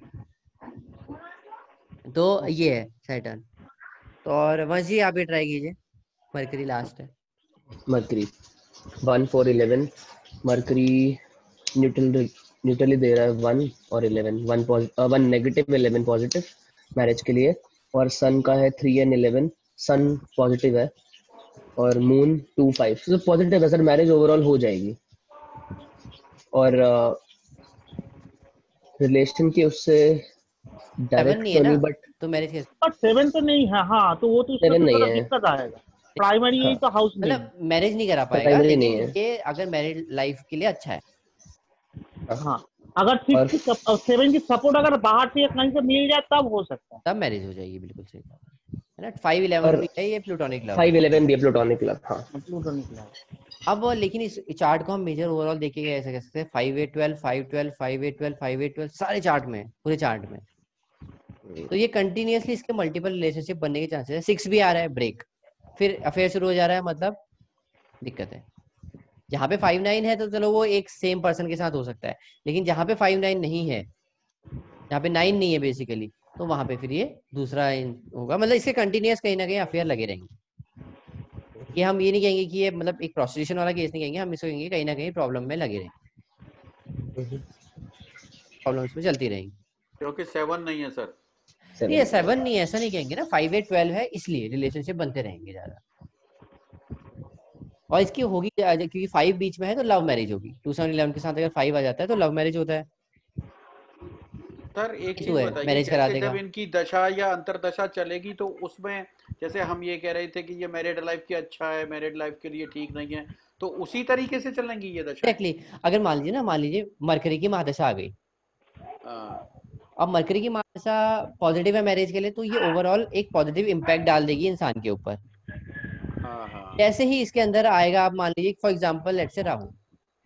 तो ओके ये है सैटर्न। तो और वंश जी आप ये ट्राई कीजिए, मरकरी लास्ट है। मरकरी 1 4 11, मरकरी न्यूट्रल, न्यूट्रली दे रहा है 1 और 11, 1 नेगेटिव 11 पॉजिटिव मैरिज के लिए, और सन का है 3 एंड 11, सन पॉजिटिव है, और मून 2 5, तो पॉजिटिव है सर, मैरिज ओवरऑल हो जाएगी। और रिलेशन की उससे 7 डायरेक्ट नहीं है तो ना, नहीं, बट तो मैरिज कैसे, पर 7 तो नहीं है, हाँ तो वो तो इसमें 7 तो नहीं थोड़ा है। दिक्कत आएगा, प्राइमरी हाँ, तो हाउस नहीं है। मतलब मैरिज नहीं करा पाएगा, प्राइमरी नहीं लेकिन है। ये अगर मैरिड लाइफ के लिए अच्छा है। हाँ, हाँ, अगर और 7 की सपोर्ट अगर बाहर से या कहीं से मिल जाए तब हो सकता है। तब मैरिज हो जाएगी, बिल्कुल सही कहा है ना। 5 11 और भी है, ये प्लूटोनिक लव है। 5 11 भी प्लूटोनिक क्लब, हाँ। प्लूटो निकला अब लेकिन इस चार्ट को हम मेजर ओवरऑल देखेंगे, ऐसे कह सकते हैं 5 8 12 5 12 5 8 12 5 8 12 सारे चार्ट में, पूरे चार्ट में। तो ये कंटिन्यूअसली इसके मल्टीपल रिलेशनशिप बनने के चांसेस है। 6 भी आ रहा है ब्रेक, फिर अफेयर शुरू हो जा रहा है, मतलब दिक्कत है। जहाँ पे 5 9 है तो चलो वो एक सेम पर्सन के साथ हो सकता है, लेकिन जहाँ पे 5 9 नहीं है, जहाँ पे 9 नहीं है बेसिकली, तो वहां पे फिर ये दूसरा होगा। मतलब इसके कंटिन्यूअस कहीं ना कहीं अफेयर लगे रहेंगे। ये हम ये नहीं कहेंगे कि ये मतलब एक प्रोस्टिट्यूशन वाला केस नहीं कहेंगे, हम इसको कहेंगे कहीं ना कहीं प्रॉब्लम में लगे रहेंगे, प्रॉब्लम्स में चलती रहेंगी। क्योंकि 7 नहीं है सर। ये 7 7 नहीं है, ऐसा नहीं कहेंगे ना, 5 8 12 है, इसलिए रिलेशनशिप बनते रहेंगे ज्यादा। और इसकी होगी क्योंकि 5 बीच में है, तो लव मैरिज होगी। 2 7 11 के साथ अगर 5 आ जाता है तो लव मैरिज होता है, सर एक इशू चीज है, बताइए, मैरिज करा जैसे जब देगा। इनकी दशा या अंतरदशा चलेगी तो उसमें, जैसे हम ये कह रहे थे कि ये मैरिड लाइफ की अच्छा है, मैरिड लाइफ के लिए ठीक नहीं है, तो उसी तरीके से चलेंगी ये दशाएं। एग्जैक्टली अगर मान लीजिए ना, मान लीजिए मरकरी की महादशा आ गई, हाँ अब मरकरी की महादशा पॉजिटिव है मैरिज के लिए, तो ये ओवरऑल एक पॉजिटिव इम्पैक्ट डाल देगी इंसान के ऊपर। हाँ हाँ, जैसे ही इसके अंदर आएगा, आप मान लीजिए for example let's say Rahu,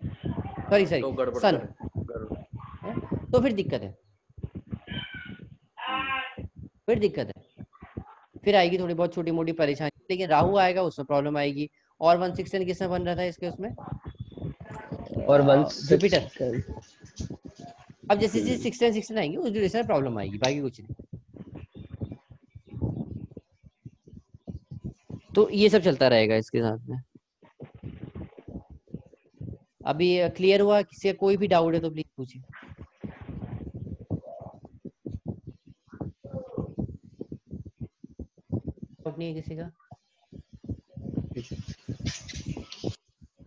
sorry हाँ सॉरी तो गड़बड़ सन, करे, गड़बड़। है, तो फिर दिक्कत है, फिर दिक्कत है, फिर आएगी थोड़ी बहुत छोटी मोटी परेशानी। लेकिन राहु आएगा, उसमें प्रॉब्लम आएगी। और 1 6 किसने बन रहा था इसके उसमें, और 1 जुपिटर। 6 10। अब जैसे जैसे 6 आएंगे उस ड्यूरेशन में प्रॉब्लम आएगी, बाकी कुछ नहीं। तो ये सब चलता रहेगा इसके साथ में। अभी क्लियर हुआ? किसी का कोई भी डाउट है तो प्लीज पूछिए। डाउट नहीं है किसी का?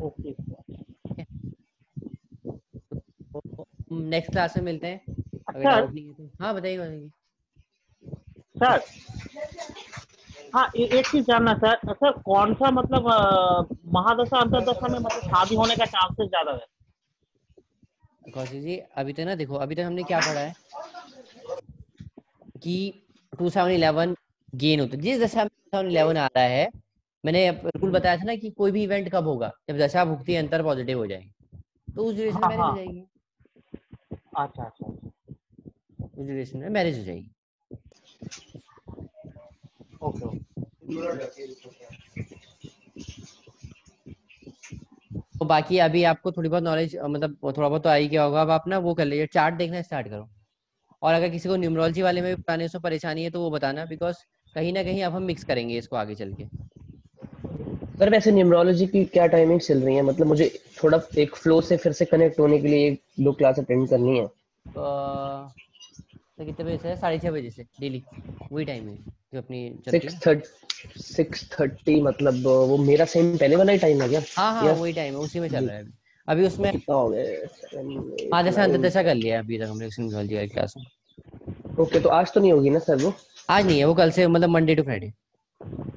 ओके नेक्स्ट क्लास में मिलते हैं, अगर सर। डाउट नहीं है तो। हाँ बताइए बताइए। सर हाँ, एक चीज जानना सर, सर कौन सा मतलब महादशा अंतरदशा में मतलब शादी होने का चांसेस ज्यादा है? कौशिक जी अभी तक ना देखो, अभी तक हमने क्या पढ़ा है, कि 2711 गेन होता है। जिस दशा में 2711 आ रहा है, मैंने रूल बताया था ना कि कोई भी इवेंट कब होगा, जब दशा भुक्ति अंतर पॉजिटिव हो जाएंगे, तो उस ड्यूरेशन में हाँ मैरिज हो हाँ, जाएगी। अच्छा अच्छा अच्छा, उस ड्यूरेशन में मैरिज हो जाएगी। Okay okay. तो बाकी अभी आपको थोड़ी बहुत नॉलेज, मतलब थोड़ा बहुत तो आ ही गया होगा। अब आप ना वो कर लीजिए, चार्ट देखना स्टार्ट करो। और अगर किसी को न्यूमरोलॉजी वाले में भी पुराने उसमें परेशानी है तो वो बताना, बिकॉज कहीं ना कहीं अब हम मिक्स करेंगे इसको आगे चल के। सर वैसे न्यूमरोलॉजी की क्या टाइमिंग चल रही है? मतलब मुझे थोड़ा एक फ्लो से फिर से कनेक्ट होने के लिए 2 क्लास अटेंड करनी है। तो कितने बजे से है? 6:30 बजे से डेली, वही टाइम है जो अपनी चलती है ना। 6:30 मतलब वो मेरा सेम पहले वाला ही टाइम है क्या? हाँ हाँ, या वही टाइम है, उसी में चल रहा है अभी। अभी उसमें कितना हो गया? 7, 8, आधे से अंत 9। दशा कर लिया है अभी तक हमने न्यूमरोलॉजी वाली क्लास में। ओके, तो आज तो नहीं होगी ना सर वो? आज नहीं है वो, कल से, मतलब मंडे टू फ्राइडे।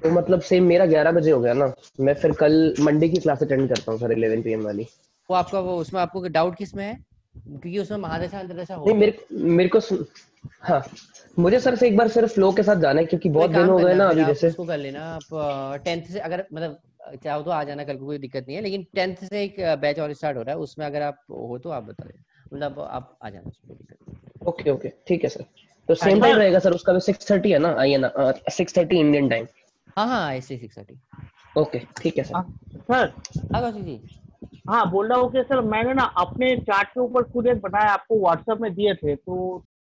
तो मतलब सेम मेरा 11 बजे हो गया ना। मैं फिर कल मंडे की क्लास अटेंड करता हूँ सर, 11 PM वाली। वो आपका, वो उसमें आपको डाउट किस में है? क्योंकि उसमें महादशा अंतर्दशा नहीं, होगी। मेरे को हाँ, मुझे सर से एक बार सिर्फ फ्लो के साथ जाना है, क्योंकि तो बहुत एक दिन काम हो गए करना, ना फिर अभी आप जैसे। उसको कर लेना। आप 10th से, अगर मतलब चाहो तो आ जाना कल को, कोई दिक्कत नहीं है। लेकिन 10th से एक बैच और स्टार्ट हो रहा है, उसमें अगर आप हो तो आप बता देना, मतलब आप आ जाना, उसमें कोई दिक्कत नहीं। ओके ओके, ठीक है सर। तो हाँ सेम ठीक है। टाइम सर रहेगा सर उसका भी? 6:30 है ना? आइए ना, 6:30 इंडियन टाइम। हाँ हाँ, ऐसे 6:30। ओके ठीक है सर। सर, हाँ कौशिक जी। हाँ बोल रहा हूँ कि सर मैंने ना अपने चार्ट के ऊपर खुद एक बनाया, आपको व्हाट्सएप में दिए थे, तो